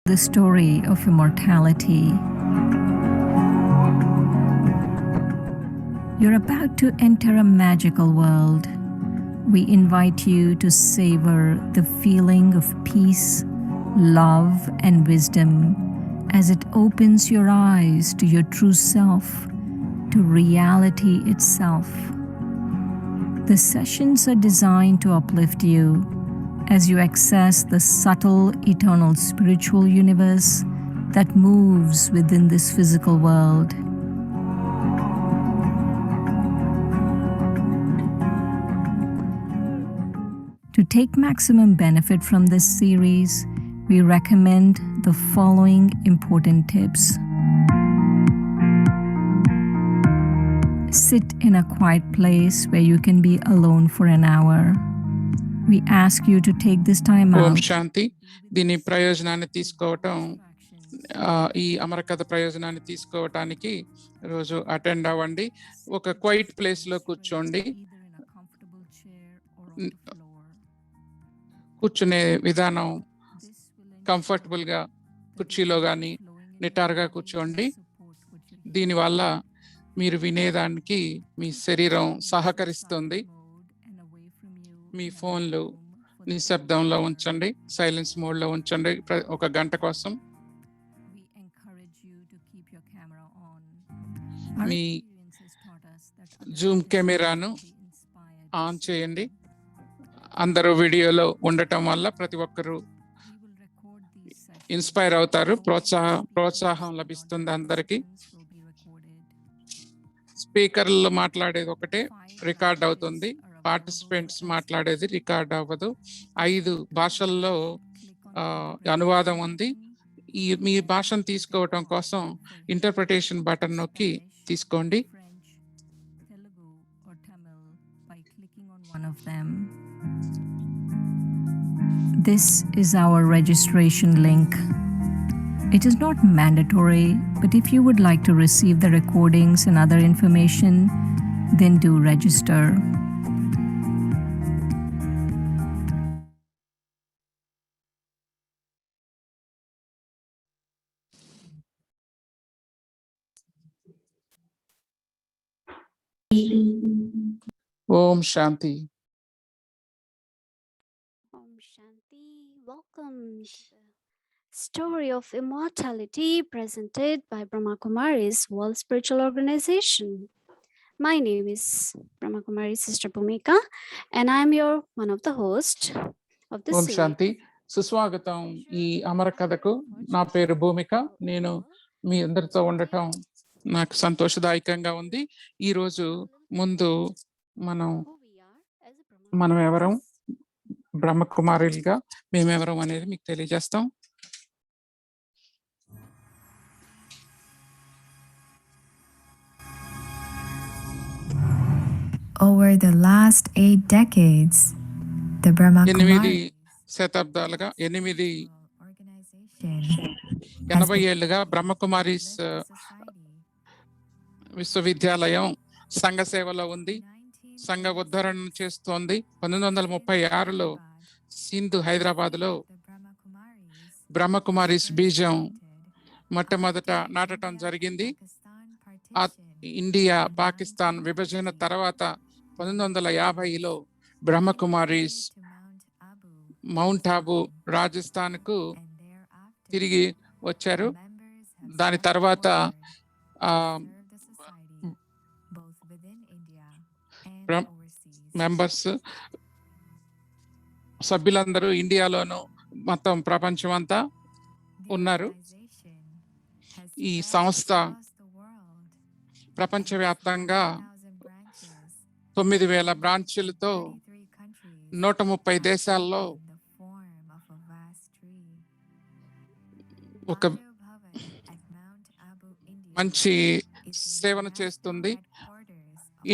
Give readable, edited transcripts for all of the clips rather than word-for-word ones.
The story of immortality. You're about to enter a magical world. We invite you to savor the feeling of peace, love, and wisdom as it opens your eyes to your true self, to reality itself. The sessions are designed to uplift you as you access the subtle, eternal spiritual universe that moves within this physical world. To take maximum benefit from this series, we recommend the following important tips. Sit in a quiet place where you can be alone for an hour. We ask you to take this time Om out. శాంతి. దీని ప్రయోజనాన్ని తీసుకోవటం ఈ అమరకథ ప్రయోజనాన్ని తీసుకోవటానికి రోజు attend అవ్వండి. ఒక quiet place లో కూర్చోండి. కూర్చునే విధానం కంఫర్టబుల్ గా కుర్చీలో కానీ నిటారుగా కూర్చోండి. దీనివల్ల మీరు వినేదానికి మీ శరీరం సహకరిస్తుంది. మీ ఫోన్లు నిశ్శబ్దంలో ఉంచండి, సైలెన్స్ మోడ్లో ఉంచండి ఒక గంట కోసం. మీ జూమ్ కెమెరాను ఆన్ చేయండి. అందరూ వీడియోలో ఉండటం వల్ల ప్రతి ఒక్కరూ ఇన్స్పైర్ అవుతారు, ప్రోత్సాహం లభిస్తుంది అందరికీ. స్పీకర్లు మాట్లాడేది ఒకటే రికార్డ్ అవుతుంది, పార్టిసిపెంట్స్ మాట్లాడేది రికార్డ్ అవ్వదు. 5 భాషల్లో అనువాదం ఉంది. మీ భాషను తీసుకోవటం కోసం ఇంటర్ప్రిటేషన్ బటన్ నొక్కి తీసుకోండి. This is our registration link. It is not mandatory, but if you would like to receive the recordings and other information, then do register. Om Shanti. Om Shanti. Welcome to the story of immortality presented by Brahma Kumari's World Spiritual Organization. My name is Brahma Kumari Sister Bhumika, and I'm one of the hosts of this ఓం శాంతి. సుస్వాగతం ఈ అమర కథకు. నా పేరు భూమిక. నేను మీ అందరితో ఉండటం నాకు సంతోషదాయకంగా ఉంది. ఈరోజు ముందు మనం ఎవరం, బ్రహ్మకుమారులుగా మేమెవరం అనేది మీకు తెలియజేస్తాం. Over the last 8 decades, the Brahma 8 శతాబ్దాలుగా 80 ఏళ్లుగా బ్రహ్మకుమారీస్ విశ్వవిద్యాలయం సంఘ సేవలో ఉంది, సంఘ ఉద్ధరణ చేస్తోంది. 1936లో సింధు హైదరాబాద్లో బ్రహ్మకుమారీస్ బీజం మొట్టమొదట నాటడం జరిగింది. ఇండియా పాకిస్తాన్ విభజన తర్వాత 1950లో బ్రహ్మకుమారీస్ మౌంట్ ఆబు రాజస్థాన్కు తిరిగి వచ్చారు. దాని తర్వాత మెంబర్స్ సభ్యులందరూ ఇండియాలోను మొత్తం ప్రపంచం అంతా ఉన్నారు. ఈ సంస్థ ప్రపంచవ్యాప్తంగా 9,000 బ్రాంచీలతో 130 దేశాల్లో ఒక మంచి సేవను చేస్తుంది.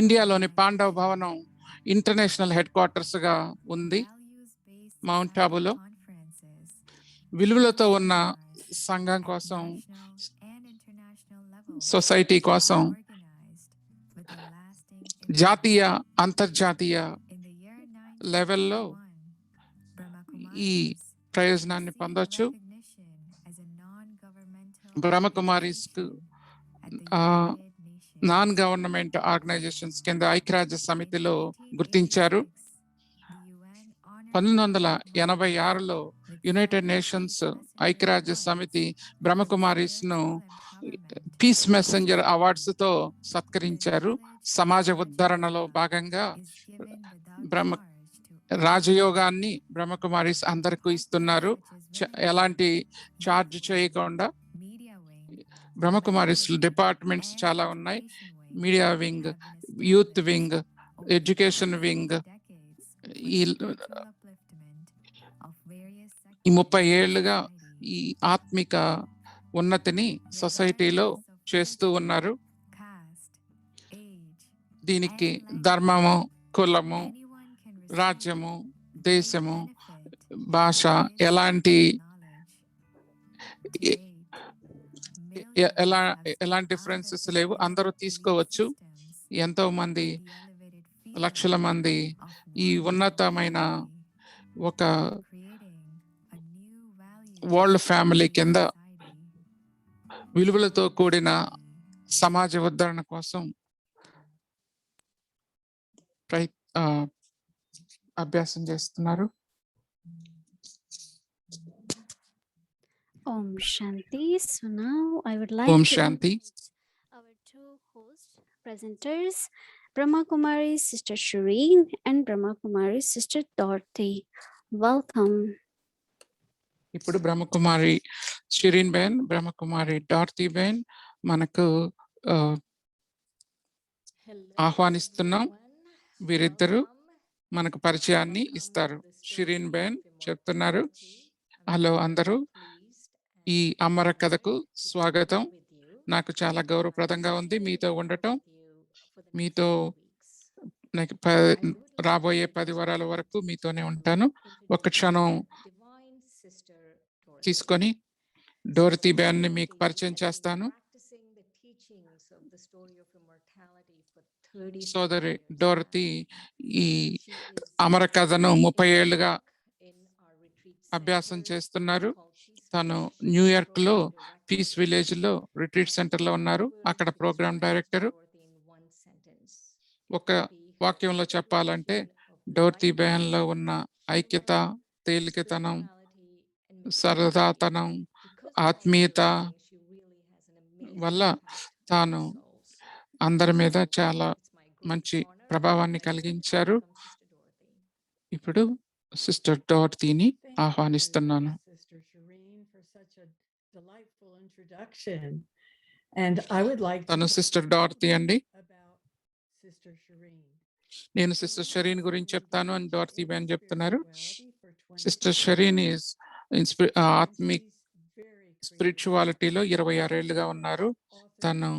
ఇండియాలోని పాండవ భవనం ఇంటర్నేషనల్ హెడ్ క్వార్టర్స్ గా ఉంది మౌంట్ ఆబులో. విలువలతో ఉన్న సంఘం కోసం, సొసైటీ కోసం జాతీయ అంతర్జాతీయ లెవెల్లో ఈ ప్రయోజనాన్ని పొందొచ్చు. బ్రహ్మకుమారీస్కు నాన్ గవర్నమెంట్ ఆర్గనైజేషన్స్ కింద ఐక్యరాజ్య సమితిలో గుర్తించారు. 1986లో యునైటెడ్ నేషన్స్ ఐక్యరాజ్య సమితి బ్రహ్మకుమారీస్ను పీస్ మెసెంజర్ అవార్డ్స్తో సత్కరించారు. సమాజ ఉద్ధరణలో భాగంగా రాజయోగాన్ని బ్రహ్మకుమారీస్ అందరికీ ఇస్తున్నారు. ఎలాంటి ఛార్జ్ చేయకుండా. బ్రహ్మకుమారీస్ డిపార్ట్మెంట్స్ చాలా ఉన్నాయి. Media wing, youth wing, education wing. ఈ 30 ఏళ్లుగా ఈ ఆత్మిక ఉన్నతిని సొసైటీలో చేస్తూ ఉన్నారు. దీనికి ధర్మము, కులము, రాజ్యము, దేశము, భాష ఎలాంటి డిఫరెన్సెస్ లేవు. అందరూ తీసుకోవచ్చు. ఎంతో మంది, లక్షల మంది ఈ ఉన్నతమైన ఒక వరల్డ్ ఫ్యామిలీ కింద విలువలతో కూడిన సమాజ ఉద్ధరణ కోసం అభ్యాసం చేస్తున్నారు. Om Shanti. So now I would like Om to Shanti. introduce our two host presenters, Brahma Kumari Sister Shireen and Brahma Kumari Sister Dorothy. Welcome. ఇప్పుడు బ్రహ్మకుమారి షిరీన్ బెన్, బ్రహ్మకుమారి డార్తీ బెన్ మనకు ఆహ్వానిస్తున్నాం. వీరిద్దరూ మనకు పరిచయాన్ని ఇస్తారు. షిరీన్ బెన్ చెప్తున్నారు, హలో అందరూ, ఈ అమర కథకు స్వాగతం. నాకు చాలా గౌరవప్రదంగా ఉంది మీతో ఉండటం. మీతో నాకు రాబోయే 10 వారాల వరకు మీతోనే ఉంటాను. ఒక క్షణం తీసుకొని డోరతీ బెన్ ని మీకు పరిచయం చేస్తాను. సోదరి డోరతీ ఈ అమర కథను 30 ఏళ్లుగా అభ్యాసం చేస్తున్నారు. తను న్యూయార్క్ లో పీస్ విలేజ్ లో రిట్రీట్ సెంటర్ లో ఉన్నారు. అక్కడ ప్రోగ్రామ్ డైరెక్టర్. ఒక వాక్యంలో చెప్పాలంటే డోరతీ బెన్ లో ఉన్న ఐక్యత, తేలికతనం, సరదాతనం, ఆత్మీయత వల్ల తాను అందరి మీద చాలా మంచి ప్రభావాన్ని కలిగించారు. ఇప్పుడు సిస్టర్ డోరతీని ఆహ్వానిస్తున్నాను. తను సిస్టర్ డోరతీ అండి. నేను సిస్టర్ షరీన్ గురించి చెప్తాను అని డోరతీ బెన్ చెప్తున్నారు. సిస్టర్ షరీన్ ఈజ్ ఆత్మిక్ స్పిరిచువాలిటీలో 26 ఏళ్లుగా ఉన్నారు. తను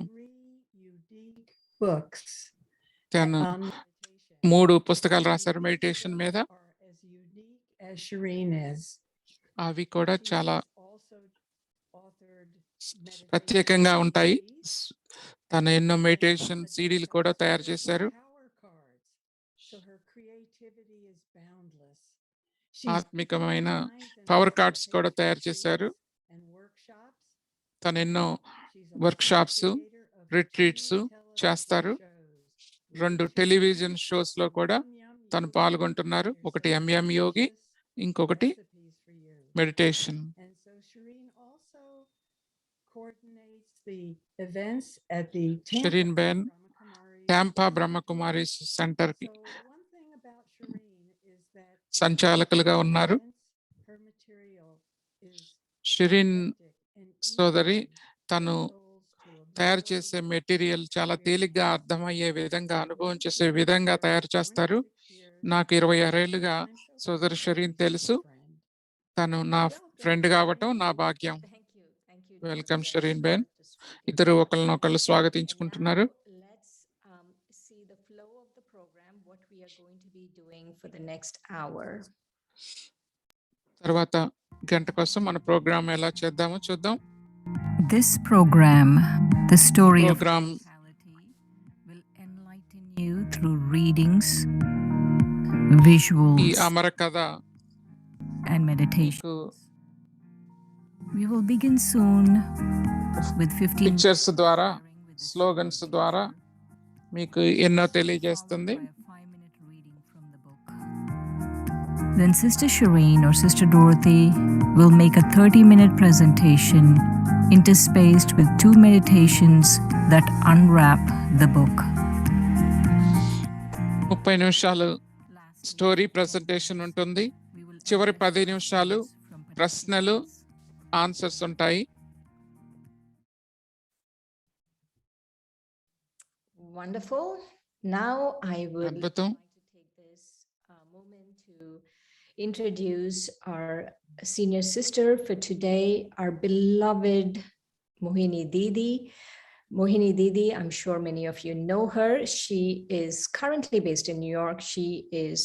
3 పుస్తకాలు రాశారు మెడిటేషన్ మీద. అవి కూడా చాలా ప్రత్యేకంగా ఉంటాయి. తను ఎన్నో మెడిటేషన్ సీడీలు కూడా తయారు చేశారు. ఆత్మికమైన పవర్ కార్డ్స్ కూడా తయారు చేశారు. తను ఎన్నో వర్క్ షాప్స్, రిట్రీట్స్ చేస్తారు. 2 టెలివిజన్ షోస్ లో కూడా తను పాల్గొంటున్నారు. ఒకటి ఎంఎం యోగి, ఇంకొకటి meditation. Shirin Ben Tampa Brahmakumari centre కి సంచాలకులుగా ఉన్నారు. షిరీన్ సోదరి తను తయారు చేసే మెటీరియల్ చాలా తేలిగ్గా అర్థమయ్యే విధంగా, అనుభవం చేసే విధంగా తయారు చేస్తారు. నాకు 26 ఏళ్లుగా సోదరి షిరీన్ తెలుసు. తను నా ఫ్రెండ్ కావటం నా భాగ్యం. వెల్కమ్ షిరీన్ బెన్. ఇద్దరు ఒకరినొకళ్ళు స్వాగతించుకుంటున్నారు. తర్వాత గంట కోసం మన ప్రోగ్రామ్ ఎలా చేద్దామో చూద్దాం. This program, the story of Program. mortality, will enlighten you through readings, visuals, ఈ అమర కథ and meditation. మీకు We will begin soon. with 15 pictures ద్వారా, స్లోగన్స్ ద్వారా మీకు ఎన్నో తెలియజేస్తుంది. Then Sister Shireen or Sister Dorothy will make a 30-minute presentation interspaced with 2 meditations that unwrap the book. 30 నిమిషాలు స్టోరీ ప్రెజెంటేషన్ ఉంటుంది. చివరి 10 నిమిషాలు ప్రశ్నలు, ఆన్సర్స్ ఉంటాయి. Wonderful. Now I would like అద్భుతం. to take this moment to introduce our senior sister for today, our beloved Mohini Didi. Mohini Didi, I'm sure many of you know her. She is currently based in New York. She is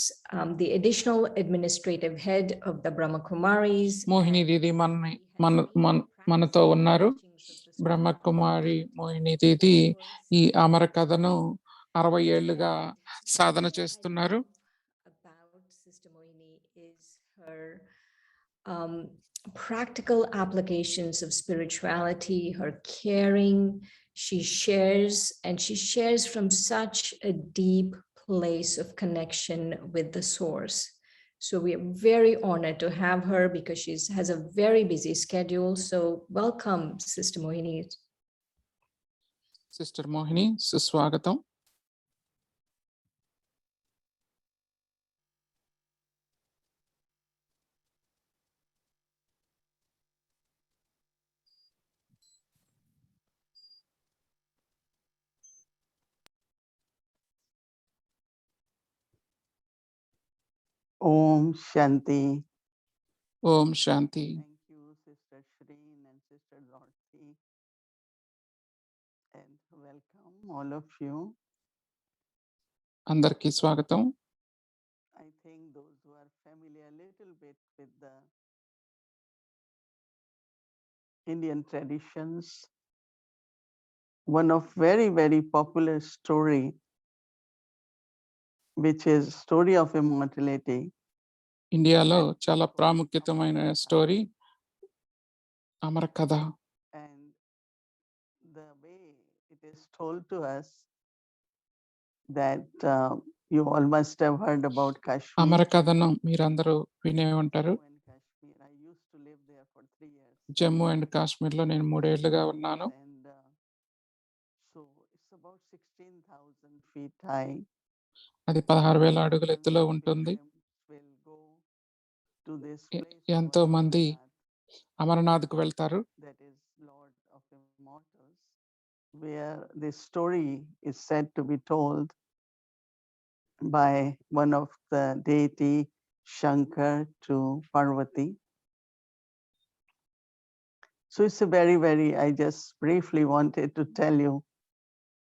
the additional administrative head of the Brahma Kumaris. Mohini దీది మనతో ఉన్నారు. బ్రహ్మకుమారి మోహిని దీది ఈ అమర కథను 60 ఏళ్లుగా సాధన చేస్తున్నారు. About Sister Mohini is her practical applications of spirituality, her caring. She shares from such a deep place of connection with the source. So we are very honored to have her because she has a very busy schedule. So welcome, Sister Mohini. Sister Mohini, సుస్వాగతం. Om Shanti. Om Shanti. Thank you, Sister Shireen and Sister Dorothy. And welcome all of you. అందరికీ స్వాగతం. I think those who are familiar a little bit with the Indian traditions, one of very, very popular story, which is story of immortality. ఇండియాలో చాలా ప్రాముఖ్యతమైన story అమర కథ. And the way it is told to us that you all must have heard about Kashmir. అమర కథను మీరందరూ వినే ఉంటారు. Jammu and Kashmir. I used to live there for 3 years. Jammu and కాశ్మీర్లో నేను 3 ఏళ్లుగా ఉన్నాను. And so it's about 16,000 feet high. అది 16,000 అడుగుల ఎత్తులో ఉంటుంది. Will go to this a- place ఎంతో called మంది Amarnath, అమరనాథ్కు వెళ్తారు. that is Lord of Immortals, where this story is said to be told by one of the deity Shankar to Parvati. So it's a very, very, I just briefly wanted to tell you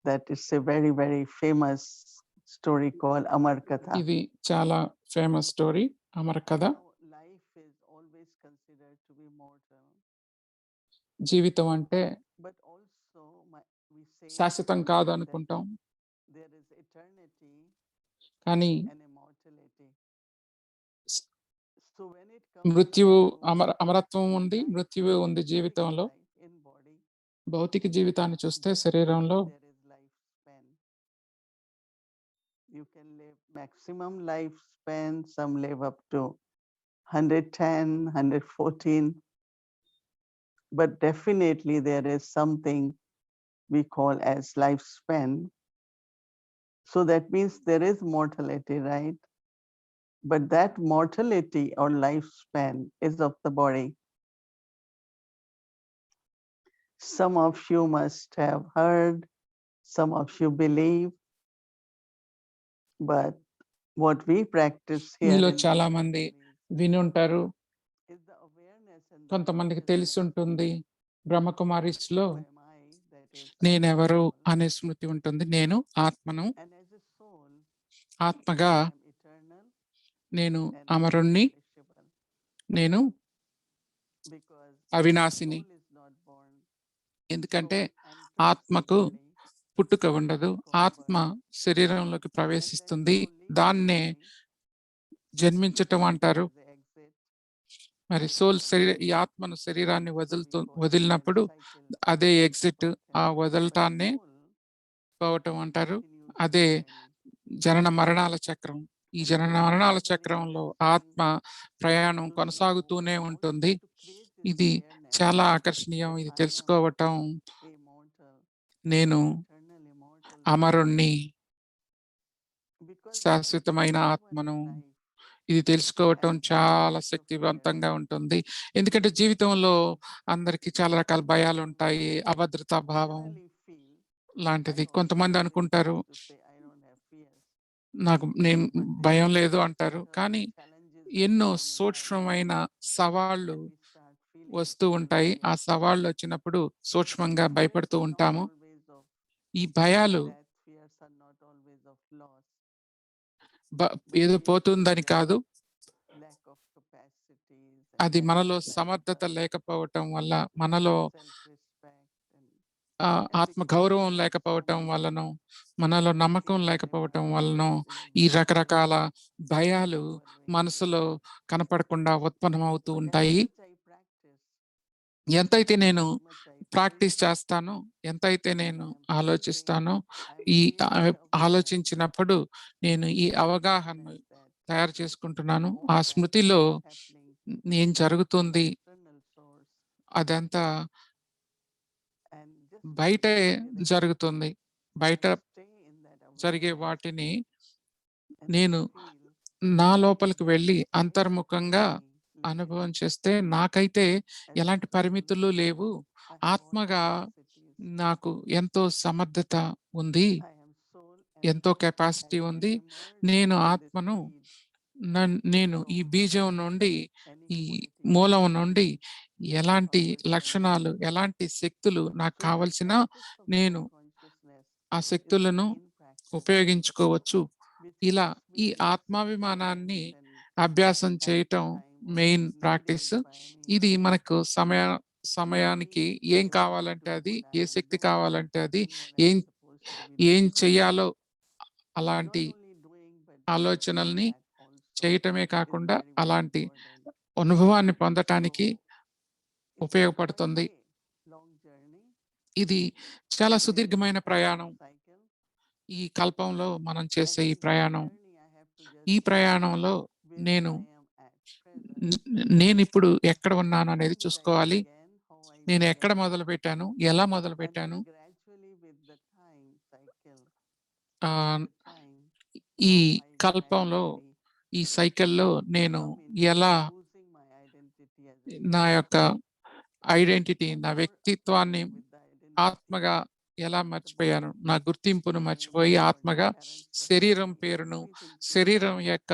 that it's a very, very famous story called Amar Katha. ఇది చాలా famous story అమర కథ. Now, life is always considered to be mortal, జీవితం అంటే but also we say శాశ్వతం కాదు that అనుకుంటాం, there is eternity కానీ and immortality. S- So when it comes మృత్యువు to అమరత్వం ఉంది, life, మృత్యువు ఉంది physical జీవితంలో. life in body, భౌతిక జీవితాన్ని చూస్తే శరీరంలో there is lifespan. You can live maximum lifespan, some live up to 110, 114. But definitely there is something we call as lifespan. So that means there is mortality, right? But that mortality or lifespan is of the body. Some of you must have heard, some of you believe, but what we practice here మీలో in చాలా Brahma మంది Kumaris విని ఉంటారు, is the awareness and the కొంతమందికి తెలిసి consciousness ఉంటుంది. బ్రహ్మకుమారిస్ లో who am I, that is నేనెవరు soul. అనే స్మృతి ఉంటుంది. నేను ఆత్మను, And as a soul, ఆత్మగా I am eternal నేను and అమరుణ్ణి, imperishable, నేను because అవినాశిని. soul is not born. ఎందుకంటే Soul enters the ఆత్మకు body, పుట్టుక ఉండదు. ఆత్మ శరీరంలోకి ప్రవేశిస్తుంది. దాన్నే జన్మించటం అంటారు. మరి సోల్ ఈ ఆత్మను శరీరాన్ని వదిలినప్పుడు అదే ఎగ్జిట్, ఆ వదలటాన్నే పోవటం అంటారు. అదే జనన మరణాల చక్రం. ఈ జనన మరణాల చక్రంలో ఆత్మ ప్రయాణం కొనసాగుతూనే ఉంటుంది. ఇది చాలా ఆకర్షణీయం. ఇది తెలుసుకోవటం, నేను అమరుణ్ణి, శాశ్వతమైన ఆత్మను, ఇది తెలుసుకోవటం చాలా శక్తివంతంగా ఉంటుంది. ఎందుకంటే జీవితంలో అందరికీ చాలా రకాల భయాలు ఉంటాయి. అభద్రతా భావం లాంటిది. కొంతమంది అనుకుంటారు నేను భయం లేదు అంటారు. కానీ ఎన్నో సూక్ష్మమైన సవాళ్ళు వస్తూ ఉంటాయి. ఆ సవాళ్ళు వచ్చినప్పుడు సూక్ష్మంగా భయపడుతూ ఉంటాము. ఈ భయాలు ఏదో పోతుందని కాదు, అది మనలో సమర్థత లేకపోవటం వల్ల, మనలో ఆత్మ గౌరవం లేకపోవటం వలనో, మనలో నమ్మకం లేకపోవటం వలనో ఈ రకరకాల భయాలు మనసులో కనపడకుండా ఉత్పన్నమవుతూ ఉంటాయి. ఎంతైతే నేను ప్రాక్టీస్ చేస్తానో, ఎంతైతే నేను ఆలోచిస్తానో, ఈ ఆలోచించినప్పుడు నేను ఈ అవగాహనను తయారు చేసుకుంటున్నాను. ఆ స్మృతిలో ఏం జరుగుతుంది అదంతా బయటే జరుగుతుంది. బయట జరిగే వాటిని నేను నా లోపలికి వెళ్ళి అంతర్ముఖంగా అనుభవం చేస్తే నాకైతే ఎలాంటి పరిమితులు లేవు. ఆత్మగా నాకు ఎంతో సమర్థత ఉంది, ఎంతో కెపాసిటీ ఉంది. నేను ఆత్మను నేను ఈ బీజం నుండి, ఈ మూలం నుండి ఎలాంటి లక్షణాలు, ఎలాంటి శక్తులు నాకు కావలసినా నేను ఆ శక్తులను ఉపయోగించుకోవచ్చు. ఇలా ఈ ఆత్మాభిమానాన్ని అభ్యాసం చేయటం మెయిన్ ప్రాక్టీస్. ఇది మనకు సమయానికి ఏం కావాలంటే అది, ఏ శక్తి కావాలంటే అది, ఏం ఏం చెయ్యాలో అలాంటి ఆలోచనల్ని చేయటమే కాకుండా అలాంటి అనుభవాన్ని పొందటానికి ఉపయోగపడుతుంది. ఇది చాలా సుదీర్ఘమైన ప్రయాణం. ఈ కల్పంలో మనం చేసే ఈ ప్రయాణం, ఈ ప్రయాణంలో నేనిప్పుడు ఎక్కడ ఉన్నాను అనేది చూసుకోవాలి. నేను ఎక్కడ మొదలుపెట్టాను, ఎలా మొదలుపెట్టాను, ఈ కల్పంలో, ఈ సైకిల్లో నేను ఎలా నా యొక్క ఐడెంటిటీ, నా వ్యక్తిత్వాన్ని ఆత్మగా ఎలా మర్చిపోయాను, నా గుర్తింపును మర్చిపోయి ఆత్మగా శరీరం పేరును, శరీరం యొక్క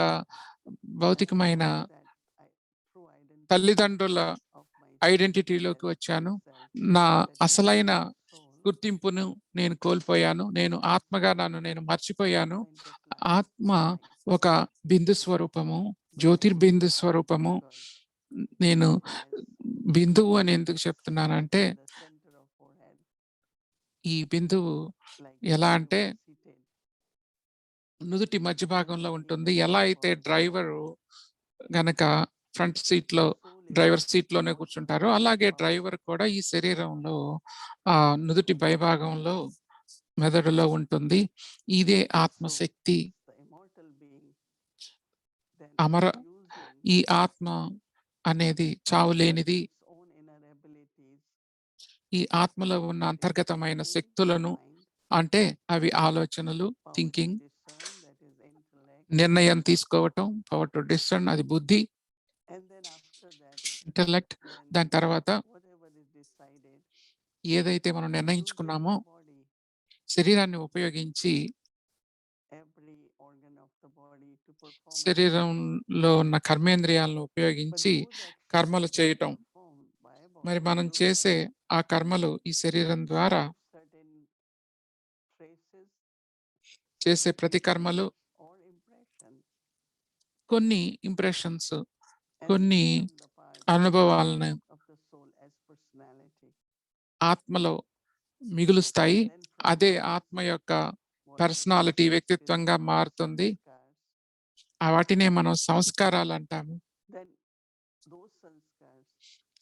భౌతికమైన తల్లిదండ్రుల ఐడెంటిటీలోకి వచ్చాను. నా అసలైన గుర్తింపును నేను కోల్పోయాను. నేను ఆత్మగా నేను మర్చిపోయాను. ఆత్మ ఒక బిందు స్వరూపము, జ్యోతిర్బిందు స్వరూపము. నేను బిందువు అని ఎందుకు చెప్తున్నానంటే, ఈ బిందువు ఎలా అంటే నుదుటి మధ్య భాగంలో ఉంటుంది. ఎలా అయితే డ్రైవరు గనక ఫ్రంట్ సీట్లో, డ్రైవర్ సీట్లోనే కూర్చుంటారో, అలాగే డ్రైవర్ కూడా ఈ శరీరంలో నుదుటి పైభాగంలో, మెదడులో ఉంటుంది. ఇదే ఆత్మశక్తి. ఈ ఆత్మ అనేది చావులేనిది. ఈ ఆత్మలో ఉన్న అంతర్గతమైన శక్తులను, అంటే అవి ఆలోచనలు, థింకింగ్, నిర్ణయం తీసుకోవటం, పవర్ టు డిసిషన్, అది బుద్ధి, ఇంటెలెక్ట్. దాని తర్వాత ఏదైతే మనం నిర్ణయించుకున్నామో శరీరాన్ని ఉపయోగించి, శరీరంలో ఉన్న కర్మేంద్రియాలను ఉపయోగించి కర్మలు చేయటం. మరి మనం చేసే ఆ కర్మలు ఈ శరీరం ద్వారా చేసే ప్రతి కర్మలు కొన్ని ఇంప్రెషన్స్, కొన్ని అనుభవాలను ఆత్మలో మిగులుస్తాయి. అదే ఆత్మ యొక్క పర్సనాలిటీ, వ్యక్తిత్వంగా మారుతుంది. వాటినే మనం సంస్కారాలు అంటాము.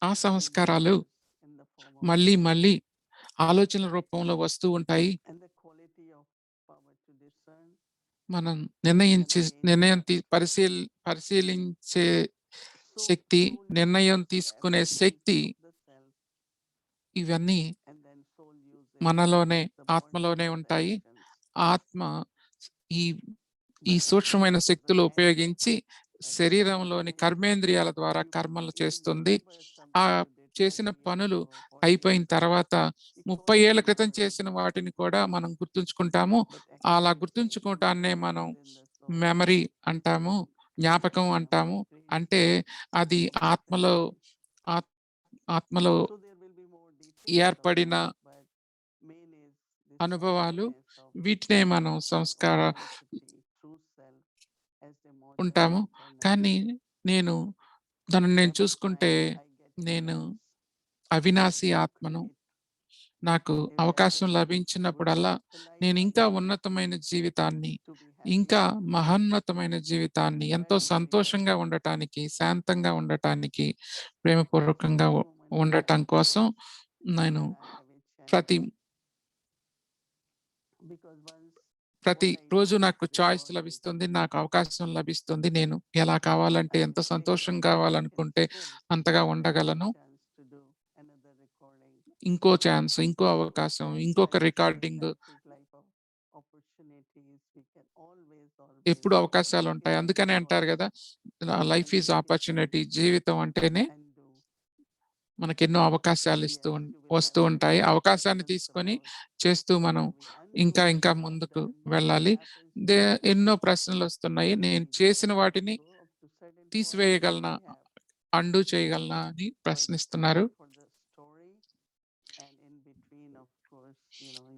ఆ సంస్కారాలు in the form of మళ్ళీ thought. మళ్ళీ ఆలోచనల రూపంలో వస్తూ ఉంటాయి. And the quality of power to discern మనం and నిర్ణయం again పరిశీలించే so శక్తి, soul నిర్ణయం uses the తీసుకునే essence Shakti, of the self, ఇవన్నీ and then soul uses మనలోనే, the body ఆత్మలోనే for the ఉంటాయి. actions. ఆత్మ ఈ ఈ But సూక్ష్మమైన because the శక్తులు hand ఉపయోగించి as a శరీరంలోని kernel కర్మేంద్రియాల ద్వారా will కర్మలు even చేస్తుంది. remember ఆ something you did చేసిన 30 years పనులు ago, 40 అయిపోయిన years ago. తర్వాత It 30 holds ఏళ్ల క్రితం memory, చేసిన వాటిని కూడా మనం గుర్తుంచుకుంటాము. but అలా actually the గుర్తుంచుకోవటాన్నే memory మనం within the soul memory is అంటాము, created. జ్ఞాపకం Memory అంటాము. creates అంటే అది more ఆత్మలో memories. ఆత్మలో So there will be more details of ఏర్పడిన that, but main is this అనుభవాలు, awareness of వీటినే మనం సంస్కార authenticity, true self as the immortal ఉంటాము. eternal. కానీ నేను నన్ను That is చూసుకుంటే why I get a నేను chance అవినాశి to ఆత్మను. create నాకు a అవకాశం better, లభించినప్పుడల్లా worth the life నేను I ఇంకా live, ఉన్నతమైన జీవితాన్ని, to be happy ఇంకా and to మహోన్నతమైన జీవితాన్ని, ఎంతో very, very సంతోషంగా happy. ఉండటానికి, శాంతంగా ఉండటానికి, ప్రేమపూర్వకంగా Every moment I ఉండటం have కోసం choice నేను when I have a chance. ప్రతి Because once ప్రతి what I రోజు do నాకు చాయిస్ records it, లభిస్తుంది, నాకు అవకాశం లభిస్తుంది. నేను ఎలా కావాలంటే, I ఎంత can take సంతోషం that కావాలనుకుంటే and still అంతగా get ఉండగలను. a chance to do another recording. ఇంకో ఛాన్స్, ఇంకో So అవకాశం, life ఇంకొక is recording, life of opportunities. We can always ఎప్పుడు అవకాశాలు ఉంటాయి. take అందుకనే అంటారు కదా, లైఫ్ ఈజ్ ఆపర్చునిటీ. జీవితం అంటేనే and do. మనకి ఎన్నో అవకాశాలు Yes, you will వస్తూ have ఉంటాయి. many అవకాశాన్ని questions తీసుకొని about చేస్తూ what మనం are we ఇంకా undoing, ఇంకా what ముందుకు done, వెళ్ళాలి. what happens to ఎన్నో ప్రశ్నలు వస్తున్నాయి. నేను when చేసిన we వాటిని grow up to certain point, తీసివేయగలనా, we have. And చేయగలనా అని So it's ప్రశ్నిస్తున్నారు. for the story, and in between, of course,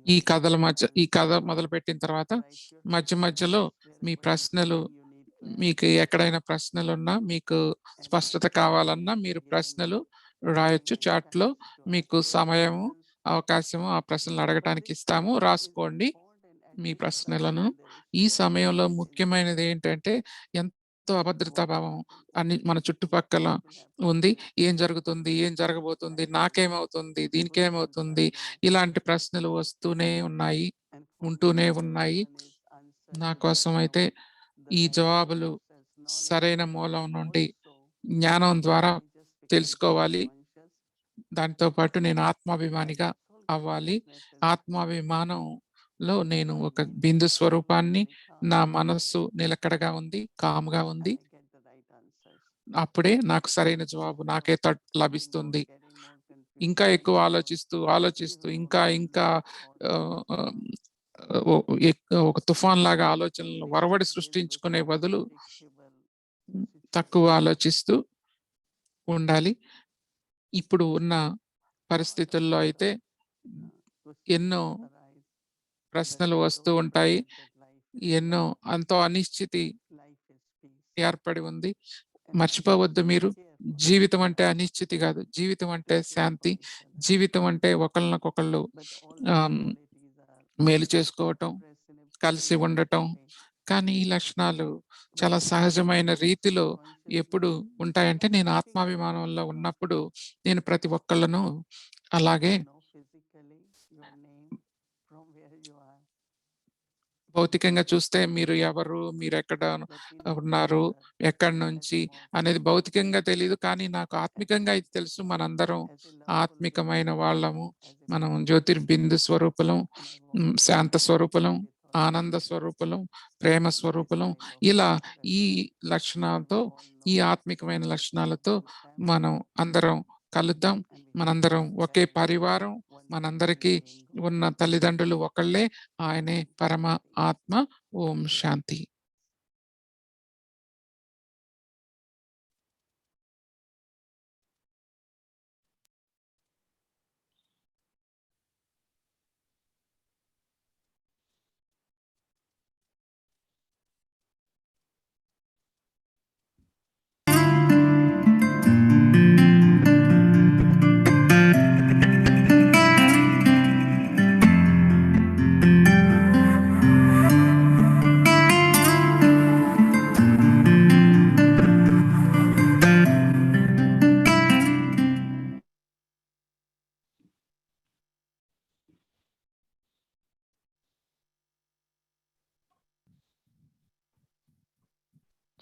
ఈ you కథల can మధ్య, ఈ కథ answer, మొదలుపెట్టిన తర్వాత write your మధ్య మధ్యలో questions మీ wherever you ప్రశ్నలు, feel you need మీకు ఎక్కడైనా ప్రశ్నలున్నా, మీకు and స్పష్టత I కావాలన్నా మీరు given ప్రశ్నలు time రాయొచ్చు. and చాట్లో chance to మీకు ask సమయము, questions. అవకాశము ఆ ప్రశ్నలు But అడగటానికి this ఇస్తాము. time is రాసుకోండి important. At మీ this ప్రశ్నలను. time, there is ఈ so సమయంలో much ముఖ్యమైనది uncertainty. ఏంటంటే, ఎంతో అభద్రతా What will భావం happen to అన్ని me? మన చుట్టుపక్కల What will happen ఉంది. to ఏం జరుగుతుంది, ఏం జరగబోతుంది, society? నాకేమవుతుంది, Questions దీనికేమవుతుంది, are there. ఇలాంటి ప్రశ్నలు వస్తూనే ఉన్నాయి, And for ఉంటూనే me, ఉన్నాయి. one is answer నా to that కోసం అయితే from the ఈ right జవాబులు source as knowledge. సరైన మూలం నుండి Also, జ్ఞానం ద్వారా I just become తెలుసుకోవాలి. self-conscious. దాంతో పాటు నేను I ఆత్మాభిమానిగా just hold అవ్వాలి. consciousness as ఆత్మాభిమానంలో నేను my ఒక mind బిందు is స్వరూపాన్ని, very calm, నా మనస్సు నిలకడగా ఉంది, కామ్గా and ఉంది. I get the right answers. అప్పుడే నాకు సరైన జవాబు నాకే Thinking లభిస్తుంది. more, getting more confused, ఇంకా ఎక్కువ thinking more, ఆలోచిస్తూ even more ఇంకా ఇంకా confused or ఆ, ఆ, ఒక తుఫాన్ లాగా ఆలోచనలు వరవడి సృష్టించుకునే బదులు తక్కువ ఆలోచిస్తూ ఉండాలి. ఇప్పుడు ఉన్న పరిస్థితుల్లో అయితే ఎన్నో ప్రశ్నలు వస్తూ ఉంటాయి. ఎన్నో ఎంతో అనిశ్చితి ఏర్పడి ఉంది. మర్చిపోవద్దు మీరు, జీవితం అంటే అనిశ్చితి కాదు. జీవితం అంటే శాంతి. జీవితం అంటే ఒకళ్ళనొకళ్ళు మేలు చేసుకోవటం, కలిసి ఉండటం. కానీ ఈ లక్షణాలు చాలా సహజమైన రీతిలో ఎప్పుడు ఉంటాయంటే, నేను ఆత్మాభిమానంలో ఉన్నప్పుడు నేను ప్రతి ఒక్కళ్ళను అలాగే భౌతికంగా చూస్తే మీరు ఎవరు, మీరు ఎక్కడ ఉన్నారు, ఎక్కడి నుంచి అనేది భౌతికంగా తెలియదు. కానీ నాకు ఆత్మికంగా అయితే తెలుసు. మనందరం ఆత్మికమైన వాళ్ళము. మనం జ్యోతిర్బిందు స్వరూపులం, శాంత స్వరూపులం, ఆనంద స్వరూపులం, ప్రేమ స్వరూపులం. ఇలా ఈ లక్షణాలతో, ఈ ఆత్మికమైన లక్షణాలతో మనం అందరం కలుద్దాం. మనందరం ఒకే పరివారం. మనందరికీ ఉన్న తల్లిదండ్రులు ఒకళ్ళే. ఆయనే పరమ ఆత్మ. ఓం శాంతి.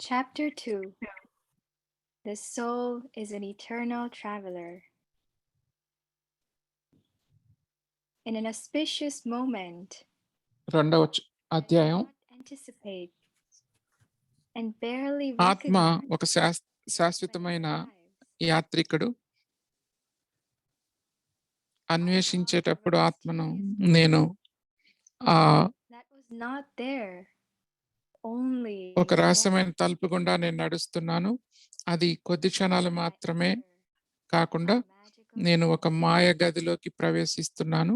Chapter 2. The soul is an eternal traveler. In an auspicious moment, రెండవ I did అధ్యాయం not anticipate and barely ఆత్మ recognize ఒక that I శాశ్వతమైన arrived యాత్రికుడు. అన్వేషించేటప్పుడు ఆత్మను నేను ఆ that was not there. Only ఒక రహస్యమైన తలుపు గుండా నేను నడుస్తున్నాను. అది కొద్ది క్షణాలు I మాత్రమే enter కాకుండా a magical నేను ఒక room. మాయ గదిలోకి ప్రవేశిస్తున్నాను.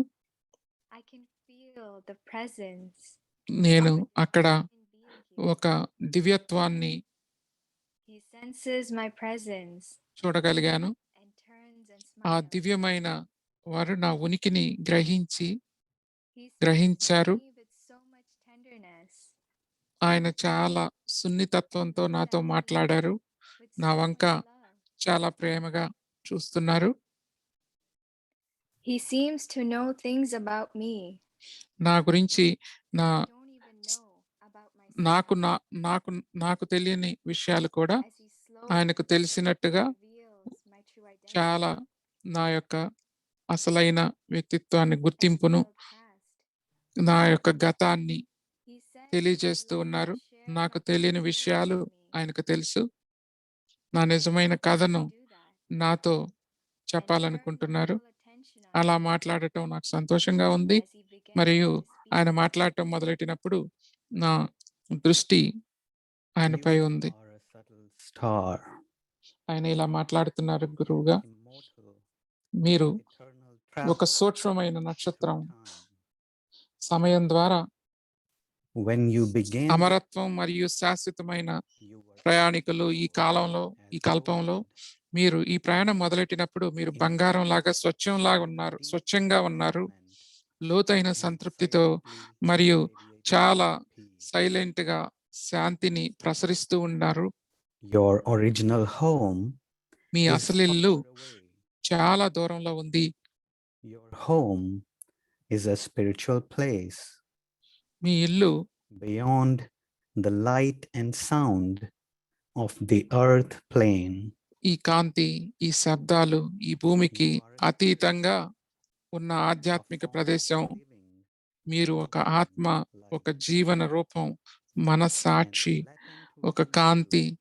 I can feel the presence నేను of a అక్కడ divine being here. ఒక దివ్యత్వాన్ని He senses my presence చూడగలిగాను. and turns and ఆ smiles. దివ్యమైన వారు నా ఉనికిని గ్రహించి He speaks to గ్రహించారు. me with so much tenderness, ఆయన చాలా సున్నితత్వంతో నాతో మాట్లాడారు. with నా so వంక much love. చాలా ప్రేమగా చూస్తున్నారు. He seems to know things about me నా గురించి నా I don't even know about నాకు myself. నాకు నాకు తెలియని విషయాలు కూడా As he ఆయనకు slowly తెలిసినట్టుగా reveals my true identity. చాలా నా యొక్క అసలైన వ్యక్తిత్వాన్ని As గుర్తింపును well past. నా యొక్క గతాన్ని He says తెలియజేస్తూ he'd like to ఉన్నారు. share నాకు my తెలియని story విషయాలు with me. ఆయనకు తెలుసు. నా నిజమైన He wants కథను to do that నాతో and turn my చెప్పాలనుకుంటున్నారు. full attention on అలా me మాట్లాడటం నాకు సంతోషంగా ఉంది. as he begins మరియు to speak. ఆయన మాట్లాడటం మొదలెట్టినప్పుడు నా దృష్టి ఆయనపై You ఉంది. are a subtle star, ఆయన ఇలా మాట్లాడుతున్నారు గురువుగా. immortal, మీరు eternal ఒక traveler సూక్ష్మమైన through నక్షత్రం. time. సమయం ద్వారా When you began, అమరత్వం మరియు శాశ్వతమైన you were ప్రయాణికులు. ఈ pure కాలంలో, ఈ as కల్పంలో gold. మీరు ఈ ప్రయాణం మొదలెట్టినప్పుడు మీరు బంగారం లాగా స్వచ్ఛంలాగా ఉన్నారు, Deep స్వచ్ఛంగా ఉన్నారు. contentment లోతైన and సంతృప్తితో silently మరియు radiating చాలా peace. సైలెంట్ గా శాంతిని ప్రసరిస్తూ ఉన్నారు. Your original home me is అసలిల్లు far away. చాలా దూరంలో ఉంది. Your home is a spiritual place మీ ఇల్లు beyond the light and sound of the earth plane. ఈ కాంతి, ఈ శబ్దాలు, ఈ భూమికి You are a అతీతంగా spirit, ఉన్న a ఆధ్యాత్మిక form of ప్రదేశం. living, మీరు ఒక ఆత్మ, ఒక light, జీవన రూపం, మనస్సాక్షి, and latent ఒక within కాంతి. you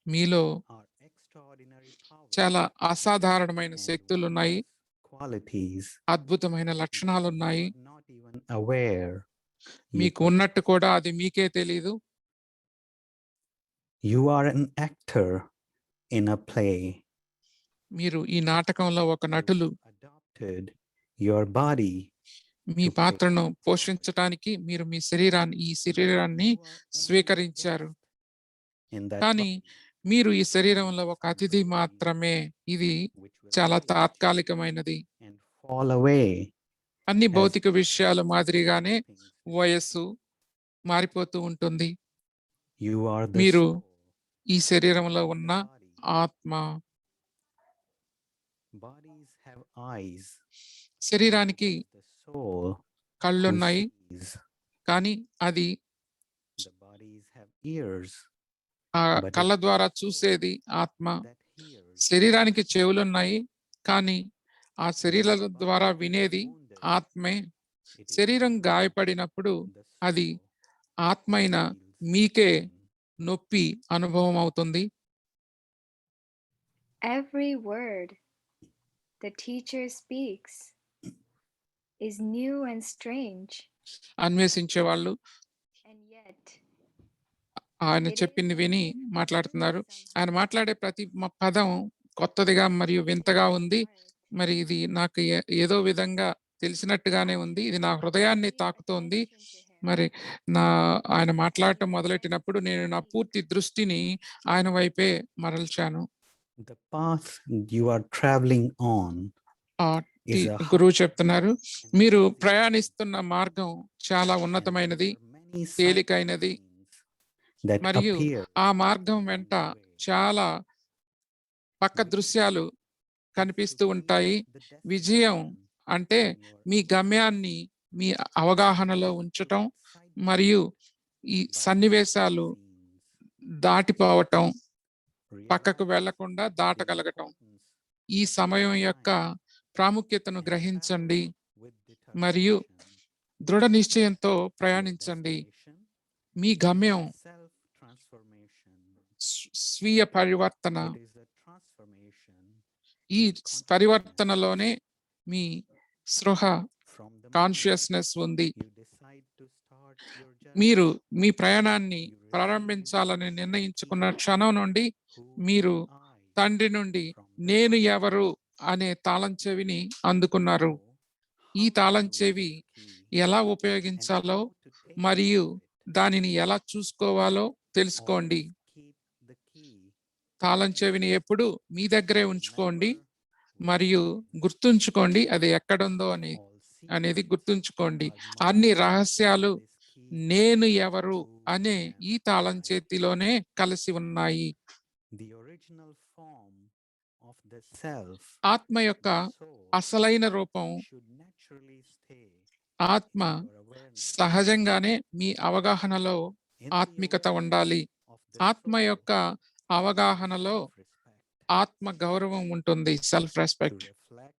మీలో are extraordinary powers చాలా అసాధారణమైన and శక్తులు ఉన్నాయి, wondrous qualities అద్భుతమైన లక్షణాలు that you ఉన్నాయి. are not even aware you మీకు ఉన్నట్టు కూడా అది మీకే తెలీదు. You are an actor in a play. మీరు ఈ నాటకంలో ఒక You నటులు. adopted your body me to play పాత్రను that part. పోషించటానికి మీరు మీ ఈ శరీరాన్ని You are only స్వీకరించారు. a guest in that కానీ body, మీరు ఈ శరీరంలో ఒక అతిథి మాత్రమే. ఇది which will చాలా age తాత్కాలికమైనది. and fall away అన్ని as భౌతిక all విషయాలు మాదిరిగానే things. వయస్సు మారిపోతూ ఉంటుంది. You are the మీరు soul, ఈ శరీరంలో the ఉన్న body. ఆత్మ. Bodies have eyes. శరీరానికి It is the soul who కళ్ళున్నాయి, sees. కానీ అది The bodies have ears ఆ But కళ్ళ it's ద్వారా the soul చూసేది ఆత్మ. that hears. శరీరానికి చెవులున్నాయి, కానీ ఆ శరీరం When the ద్వారా body is వినేది wounded, ఆత్మే. it is శరీరం you, గాయపడినప్పుడు the అది soul, ఆత్మైన who feels మీకే pain. నొప్పి అనుభవం అవుతుంది. Every word the teacher speaks is new and strange, అన్వేషించే వాళ్ళు and yet ఆయన it చెప్పింది is విని as if he మాట్లాడుతున్నారు. knew ఆయన somehow మాట్లాడే ప్రతి పదం కొత్తదిగా మరియు వింతగా ఉంది. heart. మరి ఇది నాకు ఏదో విధంగా తెలిసినట్టుగానే ఉంది. ఇది నా హృదయాన్ని తాకుతోంది. మరి ఆయన మాట్లాడటం మొదలెట్టినప్పుడు నేను నా పూర్తి దృష్టిని ఆయన వైపే మరల్చాను. The path you are traveling on ఆ is a గురువు high చెప్తున్నారు, and మీరు easy ప్రయాణిస్తున్న మార్గం చాలా and ఉన్నతమైనది, there are many side తేలికైనది. scenes that మరియు appear ఆ మార్గం along వెంట the way. చాలా పక్క Victory దృశ్యాలు is కనిపిస్తూ to ఉంటాయి. keep the విజయం destination అంటే in your మీ గమ్యాన్ని మీ అవగాహనలో ఉంచటం మరియు ఈ సన్నివేశాలు దాటిపోవటం, పక్కకు realize వెళ్లకుండా the దాటగలగటం. importance ఈ of సమయం యొక్క time ప్రాముఖ్యతను and గ్రహించండి travel with మరియు determination. దృఢ నిశ్చయంతో Your ప్రయాణించండి. destination మీ గమ్యం is self-transformation. స్వీయ పరివర్తన. It is a transformation ఈ in consciousness. పరివర్తనలోనే మీ స్పృహ From the moment కాన్షియస్నెస్ ఉంది. you decide to start your journey, మీరు మీ ప్రయాణాన్ని you receive ప్రారంభించాలని instructions నిర్ణయించుకున్న to క్షణం నుండి who మీరు am I తండ్రి నుండి from the నేను Father. ఎవరు అనే తాళం చెవిని అందుకున్నారు. Know ఈ how to తాళం use చెవి the key ఎలా and ఉపయోగించాలో how to take మరియు care of it. దానిని ఎలా చూసుకోవాలో తెలుసుకోండి. Always keep the key తాళం చెవిని ఎప్పుడు మీ దగ్గరే and ఉంచుకోండి remember మరియు where it is. గుర్తుంచుకోండి అది ఎక్కడుందో All అనేది secrets గుర్తుంచుకోండి. are అన్ని marked రహస్యాలు in this key. నేను ఎవరు Who అనే am ఈ తాళం I? చేతిలోనే కలిసి ఉన్నాయి. The original form of the self, ఆత్మ యొక్క the soul, అసలైన రూపం, should naturally stay ఆత్మ in your awareness. సహజంగానే మీ అవగాహనలో In the ఆత్మికత awareness ఉండాలి. of the ఆత్మ soul, యొక్క అవగాహనలో self-respect ఆత్మ గౌరవం ఉంటుంది, self to respect. reflect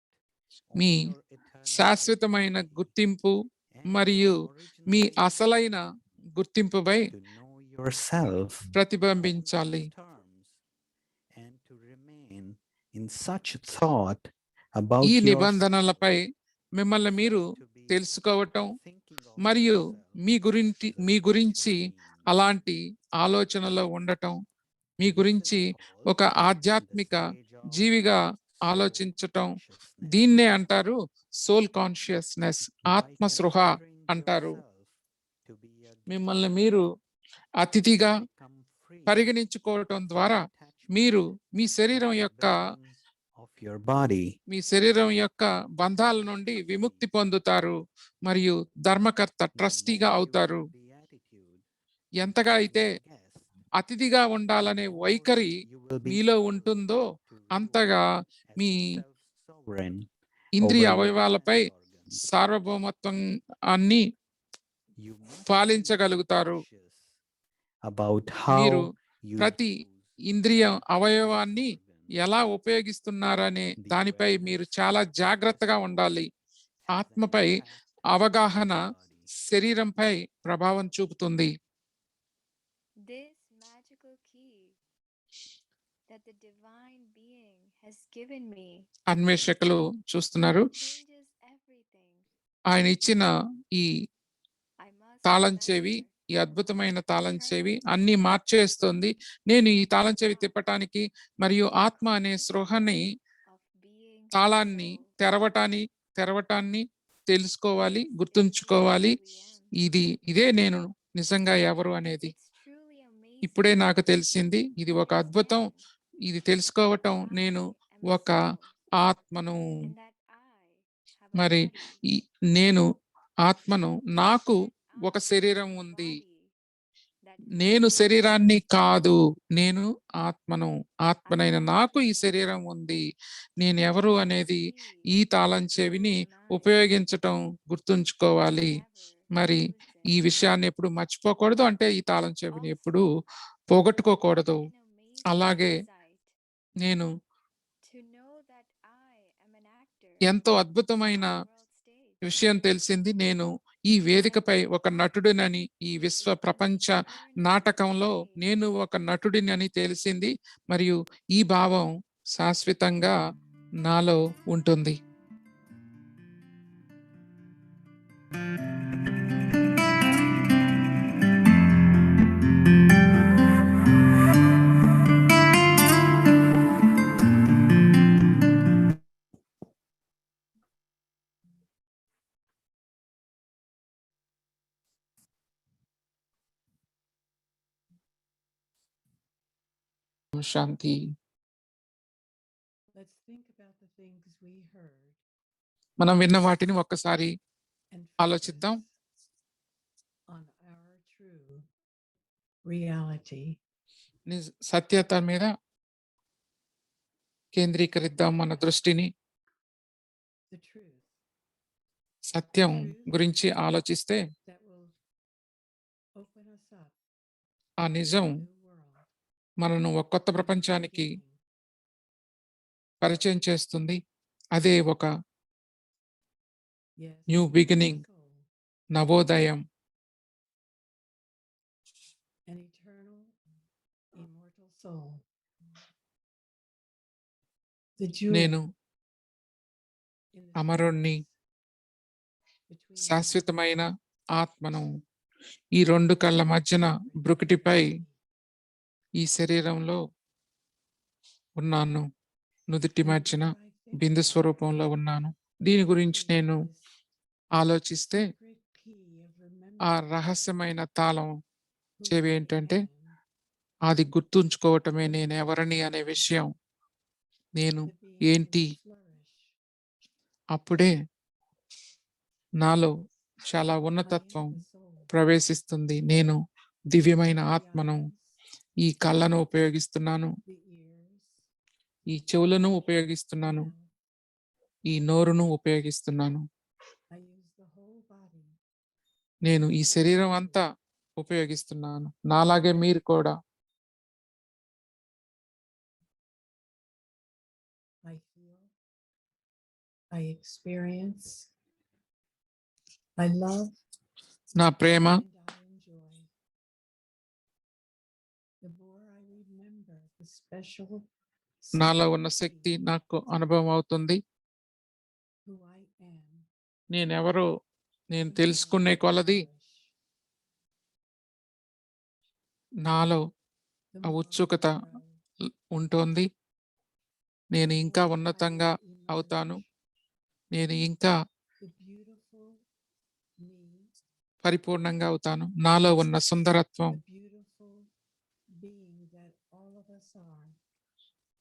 on me your eternal శాశ్వతమైన identity గుర్తింపు and మరియు your original మీ identity. అసలైన గుర్తింపుపై To know yourself ప్రతిబింబించాలి. on these terms and to remain in such thought about ఈ yourself, నిబంధనలపై మిమ్మల్ని మీరు to be తెలుసుకోవటం thinking of మరియు yourself మీ as a గురించి spiritual being. అలాంటి ఆలోచనలో ఉండటం, మీ This గురించి is called ఒక ఆధ్యాత్మిక the stage of జీవిగా soul ఆలోచించటం. consciousness. దీన్నే అంటారు సోల్ కాన్షియస్నెస్, By ఆత్మస్పృహ considering అంటారు. yourself to be a guest, మిమ్మల్ని మీరు అతిథిగా you become free పరిగణించుకోవటం from ద్వారా attachment మీరు మీ of శరీరం the యొక్క burdens of your body. బంధాల నుండి విముక్తి పొందుతారు మరియు ధర్మకర్త The ట్రస్టీగా more you అవుతారు. have the attitude ఎంతగా of అయితే being a guest, అతిథిగా ఉండాలనే the more వైఖరి you will be మీలో able ఉంటుందో to అంతగా rule as me the self-sovereign ఇంద్రియ over your అవయవాలపై sense organs. సార్వభౌమత్వం అన్ని You must be పాలించగలుగుతారు. conscious about మీరు how you ప్రతి use ఇంద్రియ each అవయవాన్ని organ. ఎలా ఉపయోగిస్తున్నారనే The దానిపై awareness మీరు చాలా of the జాగ్రత్తగా soul ఉండాలి. has an ఆత్మపై impact అవగాహన on the body. శరీరంపై ప్రభావం చూపుతుంది. This magical key that the divine being has given me అన్వేషకులు చూస్తున్నారు. changes everything. ఆయన ఇచ్చిన ఈ I must తాళం చెవి, remember ఈ అద్భుతమైన తాళం చెవి అన్ని మార్చేస్తుంది. నేను ఈ తాళం చెవి తిప్పటానికి మరియు ఆత్మ అనే స్పృహని of being తాళాన్ని soul. తెరవటాన్ని తెలుసుకోవాలి, గుర్తుంచుకోవాలి. ఇదే నేను నిజంగా ఎవరు అనేది. It's truly amazing ఇప్పుడే నాకు తెలిసింది. ఇది ఒక అద్భుతం. ఇది తెలుసుకోవటం that నేను I am a ఒక soul ఆత్మను. and that I have a మరి body నేను ఆత్మను, నాకు and ఒక I శరీరం have a ఉంది. body that నేను is శరీరాన్ని కాదు, నేను ఆత్మను. ఆత్మనైన I నాకు ఈ have శరీరం ఉంది. నేను ఎవరు అనేది ఈ key తాళం to చెవిని recognize ఉపయోగించటం గుర్తుంచుకోవాలి. never మరి lose ఈ it. విషయాన్ని ఎప్పుడు మర్చిపోకూడదు. అంటే ఈ తాళం చెవిని ఎప్పుడు Also, పోగొట్టుకోకూడదు. an amazing అలాగే insight నేను to know that I am an actor ఎంతో on అద్భుతమైన the world stage. విషయం తెలిసింది. నేను ఈ వేదికపై ఒక నటుడినని, ఈ విశ్వ ప్రపంచ నాటకంలో నేను ఒక నటుడినని తెలిసింది. మరియు ఈ భావం శాశ్వతంగా నాలో ఉంటుంది. శాంతి. Let's think about the things we heard మనం విన్న వాటిని ఒక్కసారి and ఆలోచిద్దాం. focus on our true reality. సత్యత మీద కేంద్రీకరిద్దాం మన దృష్టిని. The truth సత్యం గురించి ఆలోచిస్తే that will open us up ఆ నిజం to a new world మనను ఒక కొత్త ప్రపంచానికి పరిచయం చేస్తుంది. అదే ఒక Yes, new the beginning, soul, Navodayam. an eternal, immortal soul. The jewel నేను in the అమరుణ్ణి, space between the శాశ్వతమైన ఆత్మను. ఈ రెండు కళ్ళ మధ్యన బ్రుకుటిపై ఈ శరీరంలో ఉన్నాను. నుదుటి మధ్యన బిందు స్వరూపంలో ఉన్నాను. దీని గురించి నేను ఆలోచిస్తే ఆ రహస్యమైన తాళం చెవి ఏంటంటే అది గుర్తుంచుకోవటమే నేను ఎవరిని అనే విషయం. నేను ఏంటి? అప్పుడే నాలో చాలా ఉన్నతత్వం ప్రవేశిస్తుంది. నేను దివ్యమైన ఆత్మను. ఈ కళ్ళను ఉపయోగిస్తున్నాను, ఈ చెవులను ఉపయోగిస్తున్నాను, ఈ నోరును ఉపయోగిస్తున్నాను. నేను ఈ శరీరం అంతా ఉపయోగిస్తున్నాను. నాలాగే మీరు కూడా. I feel, I experience, I love, నా ప్రేమ, and I enjoy. The more I remember the special నాలో ఉన్న sacred శక్తి being నాకు అనుభవం అవుతుంది. who I am, నేనెవరో నేను the more తెలుసుకునే I కొలది flourish, నాలో the ఆ more I ఉత్సుకత grow, ఉంటుంది. నేను the ఇంకా more I ఉన్నతంగా will అవుతాను. emerge, నేను ఇంకా the beautiful me, పరిపూర్ణంగా అవుతాను. నాలో ఉన్న సుందరత్వం, the beautiful being that all of us are,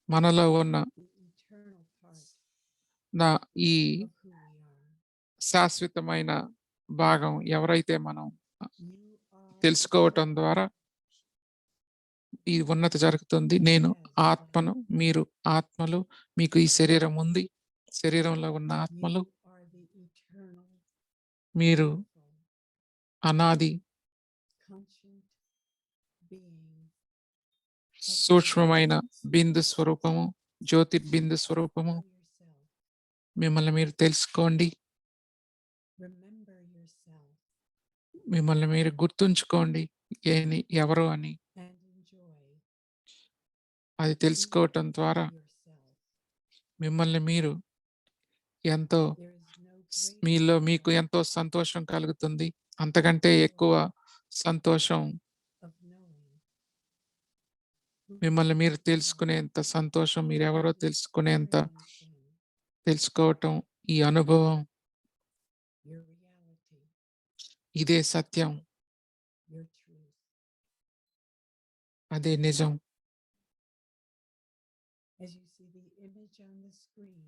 మనలో ఉన్న the eternal part నా ఈ of who we are. శాశ్వతమైన భాగం ఎవరైతే మనం You are తెలుసుకోవటం soul. ద్వారా ఈ ఉన్నతి జరుగుతుంది. నేను ఆత్మను, మీరు ఆత్మలు. మీకు ఈ శరీరం ఉంది. శరీరంలో ఉన్న ఆత్మలు. You are the eternal, మీరు beautiful, అనాది conscient being. సూక్ష్మమైన బిందు స్వరూపము, జ్యోతిర్బిందు స్వరూపము. Know yourself. మిమ్మల్ని మీరు తెలుసుకోండి. Remember yourself మిమ్మల్ని మీరు గుర్తుంచుకోండి ఎవరు అని. and enjoy అది తెలుసుకోవటం ద్వారా yourself. మిమ్మల్ని మీరు ఎంతో There is no మీలో greater మీకు joy ఎంతో సంతోషం కలుగుతుంది. అంతకంటే ఎక్కువ సంతోషం of knowing who మిమ్మల్ని you మీరు are తెలుసుకునేంత సంతోషం, మీరెవరో and తెలుసుకునేంత experiencing తెలుసుకోవటం, ఈ అనుభవం. your reality, ఇదే సత్యం, your truth. అదే నిజం. As you see the image on the screen,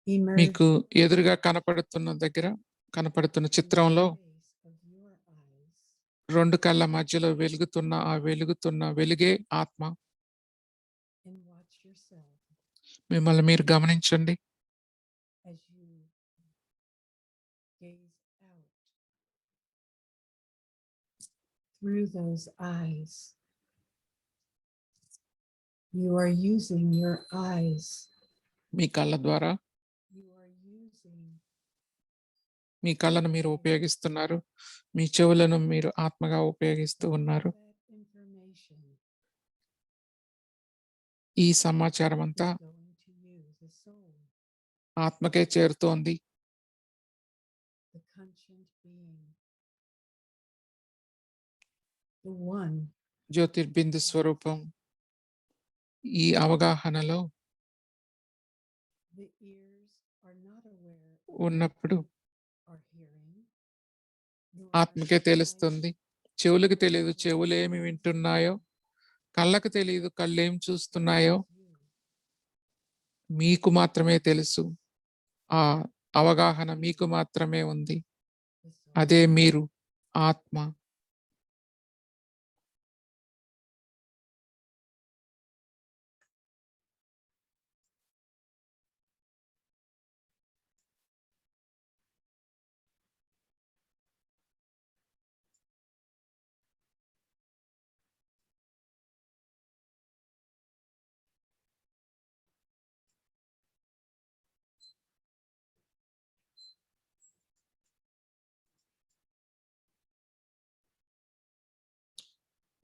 emerge మీకు ఎదురుగా కనపడుతున్న చిత్రంలో from the space of your eyes రెండు కళ్ళ మధ్యలో వెలుగుతున్న ఆ వెలుగే ఆత్మ. and watch yourself మిమ్మల్ని మీరు గమనించండి. as you gaze out through those eyes. You are using your eyes. మీ కళ్ళ ద్వారా You are using మీ కళ్ళను మీరు ఉపయోగిస్తున్నారు. మీ చెవులను మీరు ఆత్మగా ఉపయోగిస్తూ all ఉన్నారు. that information ఈ సమాచారం అంతా is going to you, the soul, ఆత్మకే చేరుతోంది. the conscient being, the one. జ్యోతిర్బిందు స్వరూపం. ఈ అవగాహనలో The ears are not aware ఉన్నప్పుడు or hearing, nor ఆత్మకే are the eyes తెలుస్తుంది. చెవులకు తెలియదు చెవులు ఏమి వింటున్నాయో, కళ్ళకు తెలియదు కళ్ళు ఏం చూస్తున్నాయో. you. మీకు మాత్రమే తెలుసు. ఆ అవగాహన మీకు మాత్రమే ఉంది. The soul. అదే మీరు, ఆత్మ.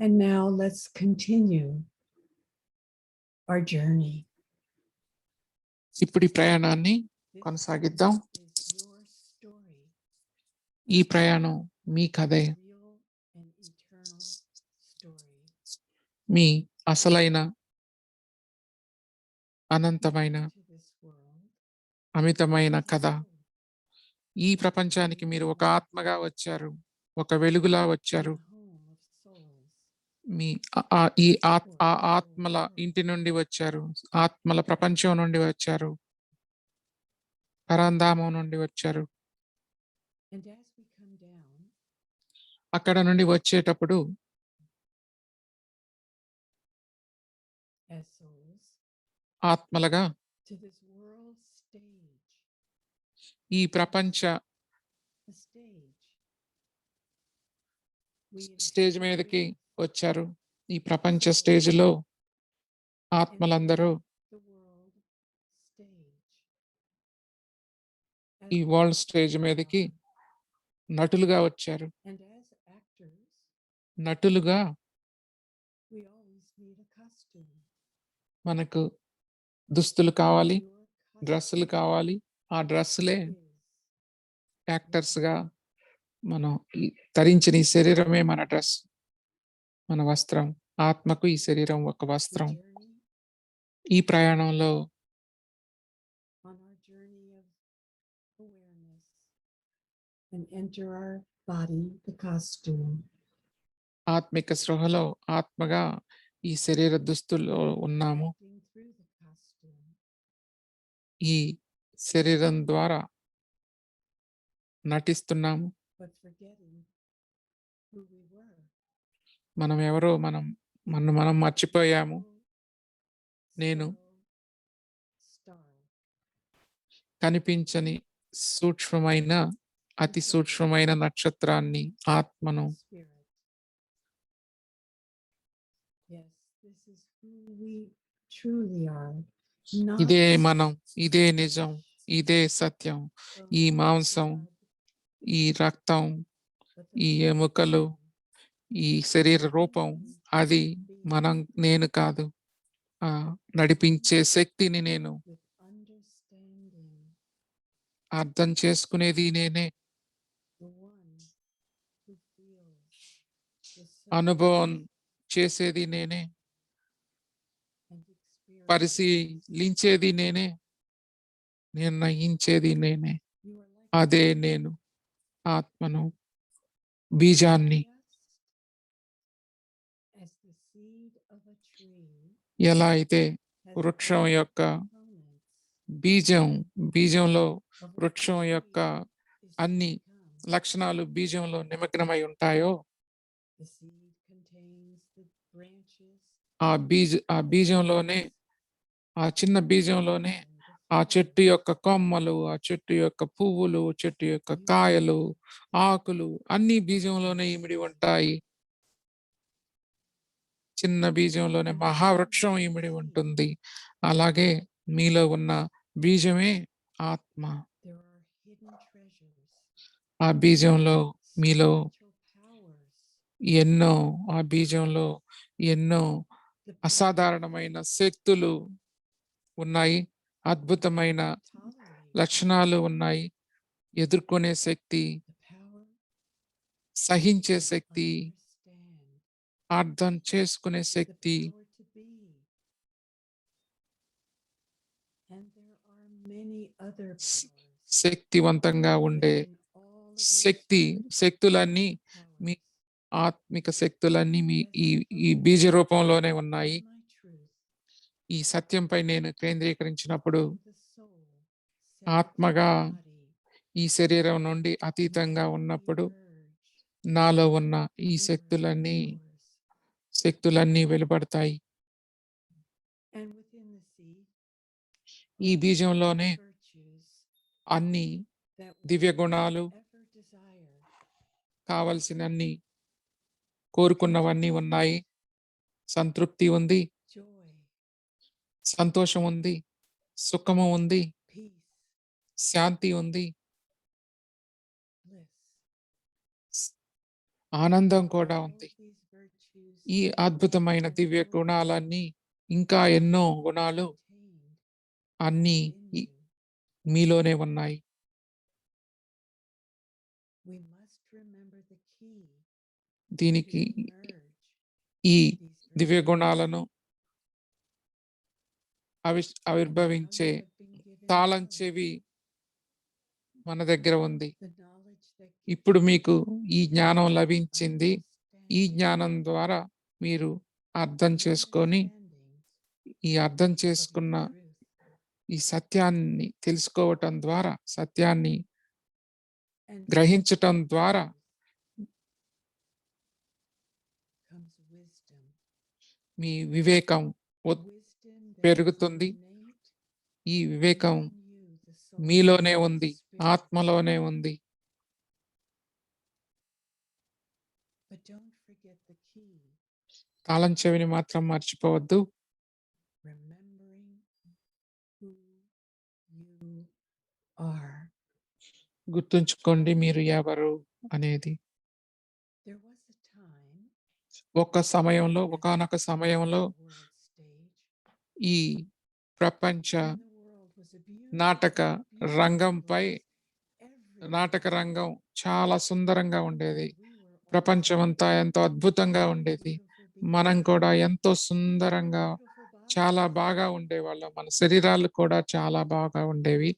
And now let's continue our journey. ఇప్పుడు ఈ ప్రయాణాన్ని This కొనసాగిద్దాం. is your story, ఈ ప్రయాణం మీ కథే, real and eternal story. మీ అసలైన అనంతమైన To this world, అమితమైన as a కథ. soul, ఈ ప్రపంచానికి మీరు ఒక ఆత్మగా వచ్చారు, ఒక వెలుగులా వచ్చారు. the home of souls. మీ ఆ ఆత్మల ఇంటి నుండి వచ్చారు, ఆత్మల ప్రపంచం నుండి వచ్చారు, పరంధామం నుండి వచ్చారు. And as we come down, అక్కడ నుండి వచ్చేటప్పుడు as souls, ఆత్మలుగా to this world stage, ఈ ప్రపంచ the stage. We స్టేజ్ మీదకి వచ్చారు. ఈ ప్రపంచ స్టేజ్లో ఆత్మలందరూ the world stage. ఈ వరల్డ్ స్టేజ్ మీదకి నటులుగా వచ్చారు. And as actors, నటులుగా we always need a costume. మనకు దుస్తులు కావాలి, Your costume డ్రెస్సులు కావాలి. ఆ డ్రెస్సులే is యాక్టర్స్గా మనం ధరించిన ఈ శరీరమే మన డ్రెస్, మన వస్త్రం. ఆత్మకు ఈ శరీరం ఒక the వస్త్రం. journey ఈ ప్రయాణంలో on our journey of awareness and enter our body, the costume. ఆత్మిక స్పృహలో ఆత్మగా ఈ శరీర దుస్తుల్లో ఉన్నాము. Acting through the costume. ఈ శరీరం ద్వారా నటిస్తున్నాము. But forgetting who we were. మనం ఎవరో మనం మర్చిపోయాము. నేను Star. కనిపించని సూక్ష్మమైన, అతి సూక్ష్మమైన నక్షత్రాన్ని, ఆత్మను. Spirit. Yes, this is who we truly are. Not ఇదే మనం, ఇదే నిజం, ఇదే సత్యం. the ఈ flesh మాంసం, and blood, ఈ రక్తం, but the ఈ soul ఎముకలు, being. ఈ శరీర రూపం, అది నేను కాదు. ఆ నడిపించే శక్తిని నేను, With understanding, అర్థం చేసుకునేది నేనే, the one who feels the అనుభవం surface చేసేది నేనే, and experience. పరిశీలించేది నేనే, నిర్ణయించేది నేనే. You are like అదే నేను, ఆత్మను, బీజాన్ని. just as the seed of a tree ఎలా అయితే has వృక్షం all యొక్క components బీజంలో of what the వృక్షం యొక్క tree is to అన్ని become. లక్షణాలు బీజంలో నిమగ్నమై ఉంటాయో, The seed contains the branches, ఆ బీజంలోనే, ఆ చిన్న బీజంలోనే ఆ చెట్టు యొక్క కొమ్మలు, ఆ చెట్టు యొక్క పువ్వులు, చెట్టు యొక్క కాయలు, ఆకులు అన్ని బీజంలోనే ఇమిడి ఉంటాయి. చిన్న బీజంలోనే మహావృక్షం ఇమిడి ఉంటుంది. అలాగే మీలో ఉన్న బీజమే ఆత్మ. there are hidden treasures, ఆ బీజంలో మీలో spiritual powers, ఆ బీజంలో ఎన్నో the అసాధారణమైన శక్తులు ఉన్నాయి, అద్భుతమైన tolerate, లక్షణాలు ఉన్నాయి. ఎదుర్కొనే శక్తి, the power సహించే to Shakti, understand, అర్థం చేసుకునే the Shakti. power to be. And there are many other powers. శక్తివంతంగా ఉండే within all of your శక్తులన్నీ, powers. మీ ఆత్మిక శక్తులన్నీ మీ ఈ బీజ రూపంలోనే ఉన్నాయి. My truth, ఈ సత్యంపై నేను కేంద్రీకరించినప్పుడు the soul, ఆత్మగా separate from the body, ఈ శరీరం నుండి అతీతంగా naturally ఉన్నప్పుడు emerge నాలో ఉన్న ఈ numerous powers. శక్తులన్నీ వెలువడతాయి. And within the seed, ఈ బీజంలోనే virtues అన్ని that we దివ్య గుణాలు, ever desire. కావలసినన్ని, కోరుకున్నవన్నీ ఉన్నాయి. సంతృప్తి ఉంది, Joy, సంతోషం ఉంది, సుఖము ఉంది, peace, శాంతి ఉంది, bliss. ఆనందం కూడా All ఉంది. of these virtues ఈ అద్భుతమైన దివ్య గుణాలన్నీ, ఇంకా ఎన్నో గుణాలు అన్నీ మీలోనే ఉన్నాయి. దీనికి ఈ దివ్య గుణాలను ఆవిర్భవించే తాళం చెవి మన దగ్గర ఉంది. ఇప్పుడు మీకు ఈ జ్ఞానం లభించింది. ఈ జ్ఞానం ద్వారా మీరు అర్థం చేసుకొని, ఈ అర్థం చేసుకున్న ఈ సత్యాన్ని తెలుసుకోవటం ద్వారా, సత్యాన్ని గ్రహించటం ద్వారా మీ వివేకం పెరుగుతుంది. ఈ వివేకం మీలోనే ఉంది, ఆత్మలోనే ఉంది. తాళం చెవిని మాత్రం మర్చిపోవద్దు. గుర్తుంచుకోండి మీరు ఎవరు అనేది. ఒకానొక సమయంలో ఈ ప్రపంచ నాటక రంగం చాలా సుందరంగా ఉండేది. ప్రపంచమంతా ఎంతో అద్భుతంగా ఉండేది. మనం కూడా ఎంతో సుందరంగా, చాలా బాగా ఉండేవాళ్ళం. మన శరీరాలు కూడా చాలా బాగా ఉండేవి.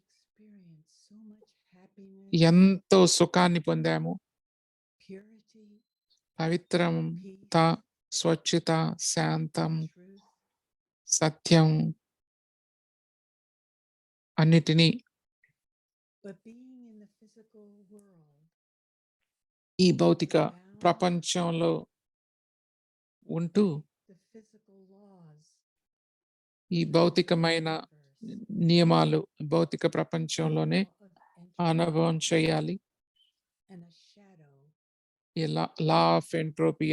ఎంతో సుఖాన్ని పొందాము. పవిత్రత, స్వచ్ఛత, శాంతం, సత్యం అన్నిటినీ ఈ భౌతిక ప్రపంచంలో ఉంటూ ఈ భౌతికమైన నియమాలు భౌతిక ప్రపంచంలోనే అనుభవం చేయాలి. లా ఆఫ్ ఎంట్రోపీ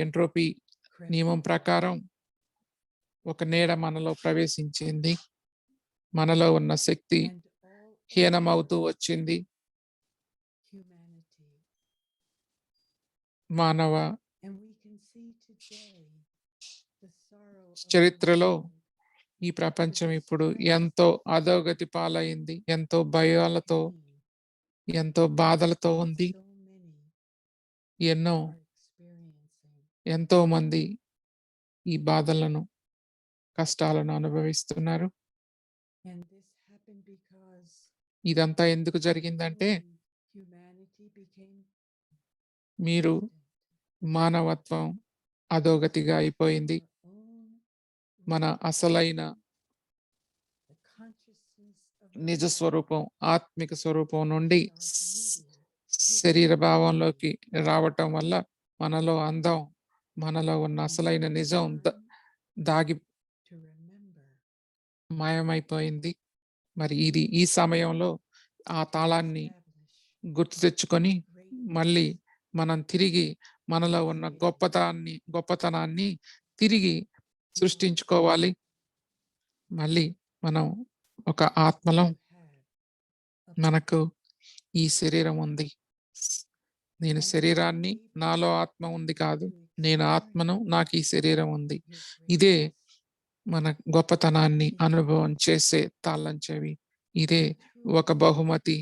నియమం ప్రకారం ఒక నీడ మనలో ప్రవేశించింది. మనలో ఉన్న శక్తి హీనమవుతూ వచ్చింది. మానవ చరిత్రలో ఈ ప్రపంచం ఇప్పుడు ఎంతో అధోగతి పాలైంది. ఎంతో భయాలతో, ఎంతో బాధలతో ఉంది. ఎంతో మంది ఈ బాధలను, కష్టాలను అనుభవిస్తున్నారు. ఇదంతా ఎందుకు జరిగిందంటే, మీరు మానవత్వం అధోగతిగా అయిపోయింది. మన అసలైన నిజ స్వరూపం, ఆత్మిక స్వరూపం నుండి శరీర భావంలోకి రావటం వల్ల మనలో అందం, మనలో ఉన్న అసలైన నిజం దాగి మాయమైపోయింది. మరి ఈ సమయంలో ఆ తాళాన్ని గుర్తు తెచ్చుకొని మళ్ళీ మనం తిరిగి మనలో ఉన్న గొప్పతనాన్ని తిరిగి సృష్టించుకోవాలి. మళ్ళీ మనం ఒక ఆత్మలో, మనకు ఈ శరీరం ఉంది. నేను శరీరాన్ని, నాలో ఆత్మ ఉంది కాదు, నేను ఆత్మను, నాకు ఈ శరీరం ఉంది. ఇదే మన గొప్పతనాన్ని అనుభవం చేసే తాళం చెవి. ఇదే ఒక బహుమతి.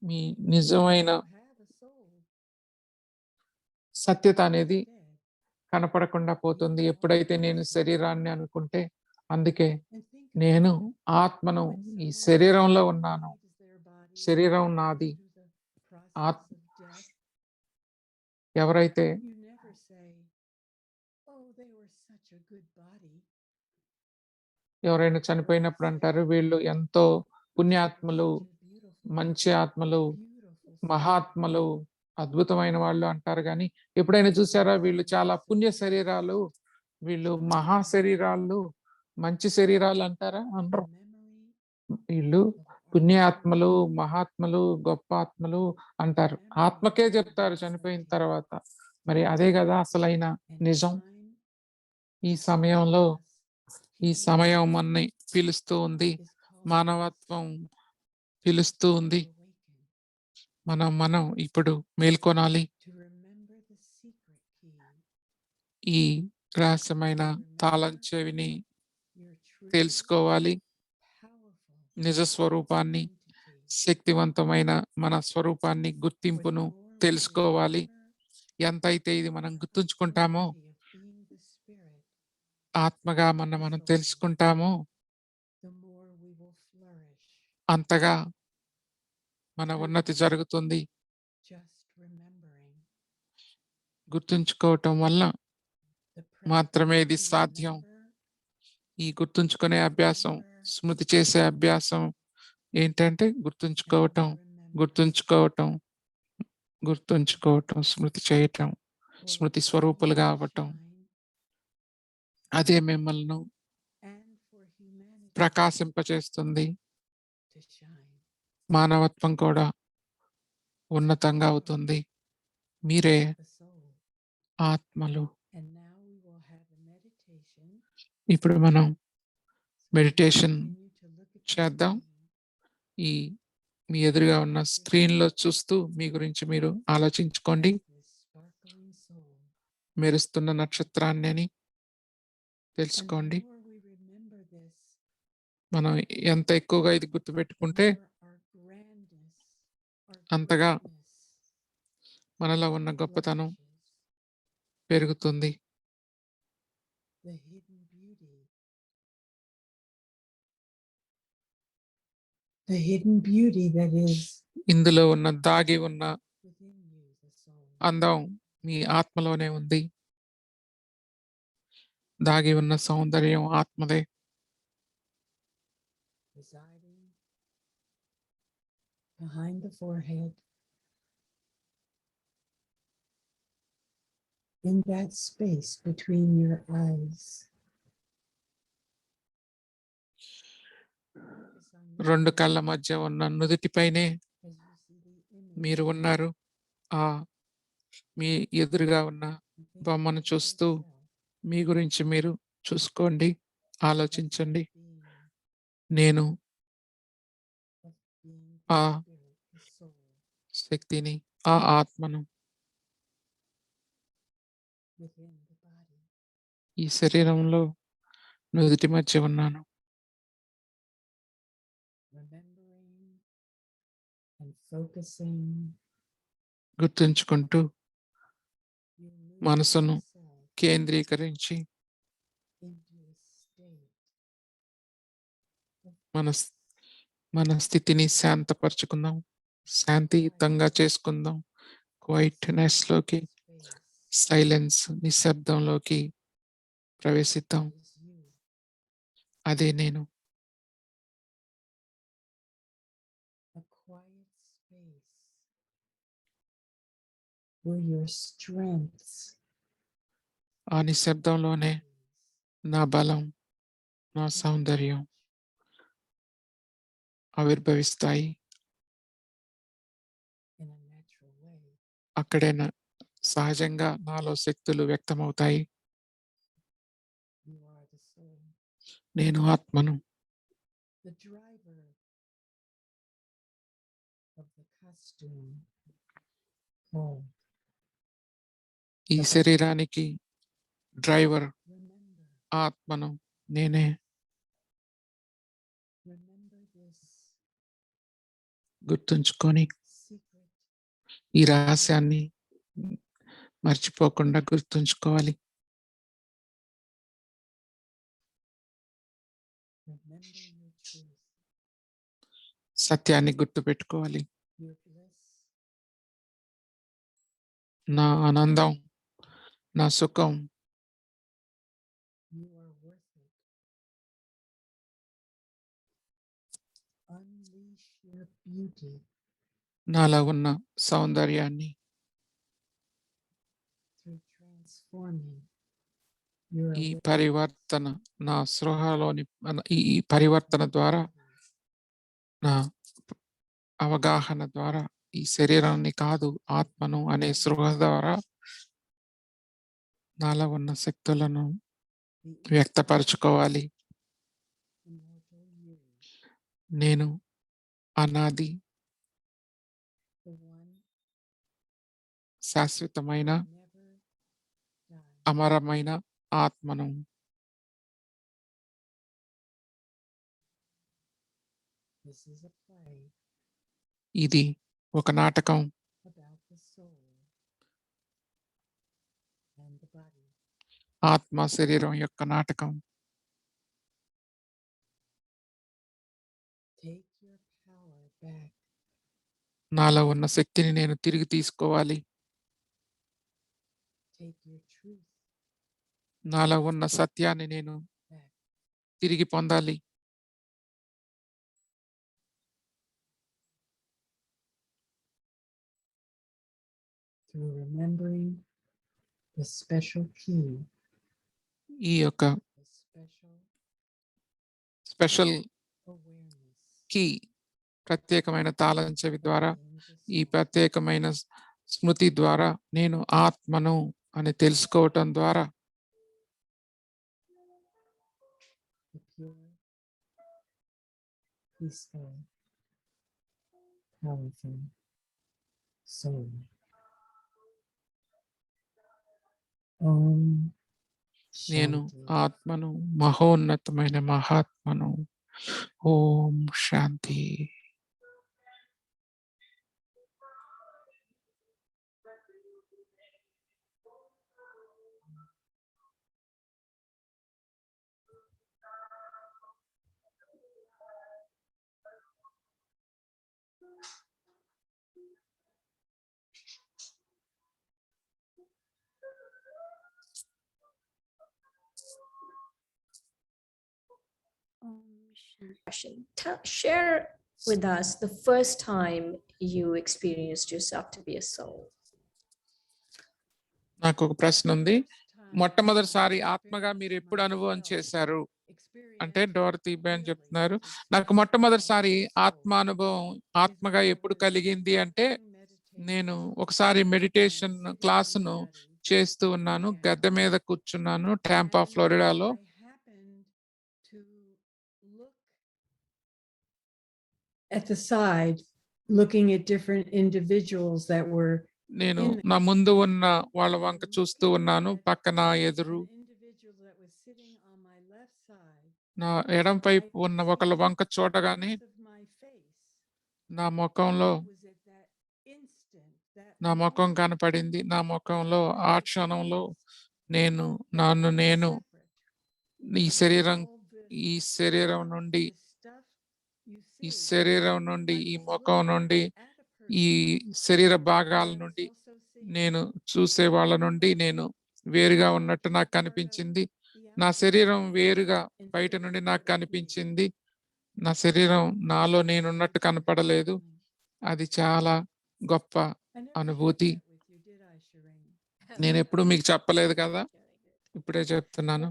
మీ నిజమైన సత్యత అనేది కనపడకుండా పోతుంది ఎప్పుడైతే నేను శరీరాన్ని అనుకుంటే. అందుకే నేను ఆత్మను, ఈ శరీరంలో ఉన్నాను, శరీరం నాది. ఎవరైతే ఎవరైనా చనిపోయినప్పుడు అంటారు, వీళ్ళు ఎంతో పుణ్యాత్మలు, మంచి ఆత్మలు, మహాత్మలు, అద్భుతమైన వాళ్ళు అంటారు. కానీ ఎప్పుడైనా చూసారా, వీళ్ళు చాలా పుణ్య శరీరాలు, వీళ్ళు మహా శరీరాలు, మంచి శరీరాలు అంటారా? అనరు. వీళ్ళు పుణ్యాత్మలు, మహాత్మలు, గొప్ప ఆత్మలు అంటారు. ఆత్మకే చెప్తారు చనిపోయిన తర్వాత. మరి అదే కదా అసలైన నిజం. ఈ సమయం మనని పిలుస్తూ ఉంది. మానవత్వం పిలుస్తూ ఉంది. మనం ఇప్పుడు మేల్కొనాలి. ఈ రహస్యమైన తాళం చెవిని తెలుసుకోవాలి. నిజ స్వరూపాన్ని, శక్తివంతమైన మన స్వరూపాన్ని, గుర్తింపును తెలుసుకోవాలి. ఎంతైతే ఇది మనం గుర్తుంచుకుంటామో, ఆత్మగా మనం తెలుసుకుంటామో, అంతగా మన ఉన్నతి జరుగుతుంది. గుర్తుంచుకోవటం వల్ల మాత్రమే ఇది సాధ్యం. ఈ గుర్తుంచుకునే అభ్యాసం, స్మృతి చేసే అభ్యాసం ఏంటంటే గుర్తుంచుకోవటం, గుర్తుంచుకోవటం, గుర్తుంచుకోవటం, స్మృతి చేయటం, స్మృతి స్వరూపులుగా అవ్వటం. అదే మిమ్మల్ని ప్రకాశింపచేస్తుంది. మానవత్వం కూడా ఉన్నతంగా అవుతుంది. మీరే ఆత్మలు. ఇప్పుడు మనం మెడిటేషన్ చేద్దాం. ఈ మీ ఎదురుగా ఉన్న స్క్రీన్లో చూస్తూ మీ గురించి మీరు ఆలోచించుకోండి. మెరుస్తున్న నక్షత్రాన్ని అని తెలుసుకోండి. మనం ఎంత ఎక్కువగా ఇది గుర్తుపెట్టుకుంటే అంతగా మనలో ఉన్న గొప్పతనం పెరుగుతుంది. The hidden beauty that is ఇందులో ఉన్న దాగి ఉన్న within you, the soul. అందం మీ ఆత్మలోనే ఉంది. దాగి ఉన్న సౌందర్యం ఆత్మదే. Residing behind the forehead. In that space between your eyes. రెండు కళ్ళ మధ్య ఉన్న నుదుటిపైనే మీరు ఉన్నారు. ఆ మీ ఎదురుగా ఉన్న బొమ్మను చూస్తూ మీ గురించి మీరు చూసుకోండి, ఆలోచించండి. నేను ఆ శక్తిని, ఆ ఆత్మను ఈ శరీరంలో నుదుటి మధ్య ఉన్నాను. Remembering and focusing. గుర్తుంచుకుంటూ You move మనసును yourself కేంద్రీకరించి into a state మన స్థితిని శాంతపరచుకుందాం, శాంతియుతంగా చేసుకుందాం. క్వైట్నెస్ లోకి, సైలెన్స్, నిశ్శబ్దంలోకి ప్రవేశిద్దాం. is you. అదే నేను. A quiet space where your strengths ఆ నిశ్శబ్దంలోనే నా బలం, నా సౌందర్యం ఆవిర్భవిస్తాయి. in a natural way. అక్కడే సహజంగా నాలో శక్తులు వ్యక్తమవుతాయి. You are the soul, నేను ఆత్మను. the driver of the costume. Oh, ఈ శరీరానికి డ్రైవర్ remember, ఆత్మను నేనే. remember this గుర్తుంచుకొని secret. ఈ రహస్యాన్ని మర్చిపోకుండా గుర్తుంచుకోవాలి. Remember your truth, సత్యాన్ని గుర్తుపెట్టుకోవాలి. your bliss, నా ఆనందం, నా సుఖం you are worth it. Unleash your beauty నాలో ఉన్న సౌందర్యాన్ని through transforming your ఈ awareness పరివర్తన, నా స్పృహలోని ఈ పరివర్తన ద్వారా, నా అవగాహన ద్వారా, ఈ శరీరాన్ని కాదు ఆత్మను అనే స్పృహ ద్వారా నాలో ఉన్న శక్తులను the వ్యక్తపరచుకోవాలి. immortal you. నేను అనాది the one శాశ్వతమైన that never dies. అమరమైన ఆత్మను. This is a play ఇది ఒక నాటకం about the soul and the body. ఆత్మ శరీరం యొక్క నాటకం. Take your power back. నాలో ఉన్న శక్తిని నేను తిరిగి తీసుకోవాలి. Take your truth నాలో ఉన్న సత్యాన్ని నేను back. తిరిగి పొందాలి. Through remembering the special key, ఈ యొక్క the special special awareness key, ప్రత్యేకమైన తాళం చెవి ద్వారా, in the ఈ soul. ప్రత్యేకమైన స్మృతి ద్వారా నేను ఆత్మను అని తెలుసుకోవటం ద్వారా The pure, peaceful, powerful soul. Om నేను Shanti. ఆత్మను, మహోన్నతమైన మహాత్మను. ఓం శాంతి. Om Shanti. Question. Share with us the first time you experienced yourself to be a soul. నాకు ఒక ప్రశ్న ఉంది. మొట్టమొదటిసారి ఆత్మగా మీరు ఎప్పుడు అనుభవం చేశారు అంటే డోరతీ బేన్ చెప్తున్నారు. నాకు మొట్టమొదటిసారి ఆత్మానుభవం ఆత్మగా ఎప్పుడు కలిగింది అంటే నేను ఒకసారి మెడిటేషన్ క్లాసును చేస్తూ ఉన్నాను. గద్దె మీద కూర్చున్నాను Tampa, ఫ్లోరిడాలో. At the side, looking at different individuals that were నేను నా ముందు ఉన్న వాళ్ళ వంక చూస్తూ ఉన్నాను. పక్కన ఎదురు నా ఎడంపై ఉన్న ఒకళ్ళ వంక చూడగానే నా ముఖంలో నా ముఖం కనపడింది. నా ముఖంలో ఆ క్షణంలో నేను ఈ శరీరం నుండి ఈ ముఖం నుండి ఈ శరీర భాగాల నుండి నేను చూసే వాళ్ళ నుండి నేను వేరుగా ఉన్నట్టు నాకు కనిపించింది. నా శరీరం వేరుగా బయట నుండి నాకు కనిపించింది. నా శరీరం నాలో నేనున్నట్టు కనపడలేదు. అది చాలా గొప్ప అనుభూతి. నేను ఎప్పుడు మీకు చెప్పలేదు కదా, ఇప్పుడే చెప్తున్నాను.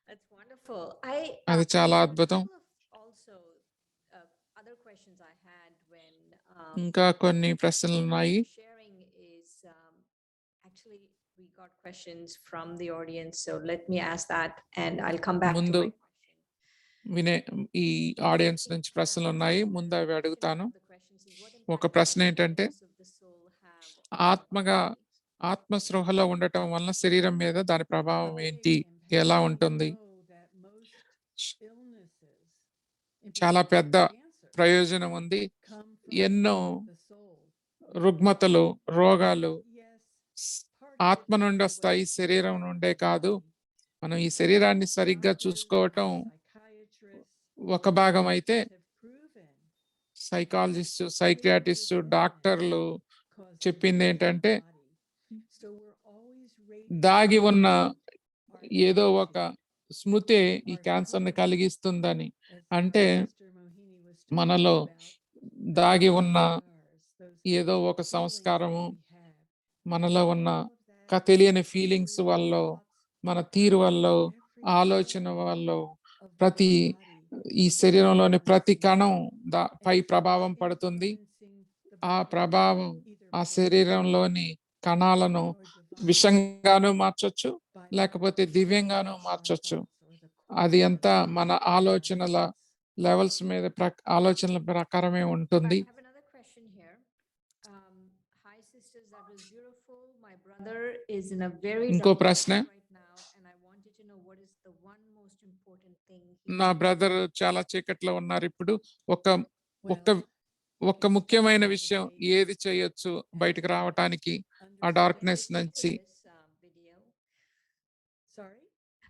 That's wonderful. అది చాలా అద్భుతం. Also, other questions I had when ఇంకా కొన్ని ప్రశ్నలు ఉన్నాయి. sharing is actually we got questions from the audience, so let me ask that and I'll come back to ముందు my question. వినే ఈ ఆడియన్స్ నుంచి ప్రశ్నలు ఉన్నాయి. ముందు అవి అడుగుతాను. ఒక ప్రశ్న ఏంటంటే ఆత్మస్పృహలో ఉండటం వలన శరీరం మీద దాని ప్రభావం ఏంటి, ఎలా ఉంటుంది? చాలా పెద్ద ప్రయోజనం ఉంది. ఎన్నో రుగ్మతలు, రోగాలు ఆత్మ నుండి వస్తాయి, శరీరం నుండే కాదు. మనం ఈ శరీరాన్ని సరిగ్గా చూసుకోవటం ఒక భాగం అయితే సైకాలజిస్టు, సైకియాట్రిస్టు, డాక్టర్లు చెప్పింది ఏంటంటే దాగి ఉన్న ఏదో ఒక స్మృతి ఈ క్యాన్సర్ని కలిగిస్తుందని. అంటే మనలో దాగి ఉన్న ఏదో ఒక సంస్కారము, మనలో ఉన్న తెలియని ఫీలింగ్స్ వల్ల, మన తీరు వల్ల, ఆలోచన వల్ల ప్రతి ఈ శరీరంలోని ప్రతి కణం పై ప్రభావం పడుతుంది. ఆ ప్రభావం ఆ శరీరంలోని కణాలను విషంగాను మార్చొచ్చు, లేకపోతే దివ్యంగాను మార్చొచ్చు. అది అంతా మన ఆలోచనల లెవెల్స్ మీద ఆలోచనల ప్రకారమే ఉంటుంది. I have another question here. Hi sisters, that was beautiful. My brother is in a very ఇంకో dark ప్రశ్న, place right now, and I wanted to know what is the one most important thing he నా can brother do. చాలా చీకట్లో ఉన్నారు ఇప్పుడు. ఒక్క Well, ఒక్క ముఖ్యమైన విషయం ఏది చేయొచ్చు బయటకు రావటానికి ఆ డార్క్నెస్ నుంచి? Video. sorry?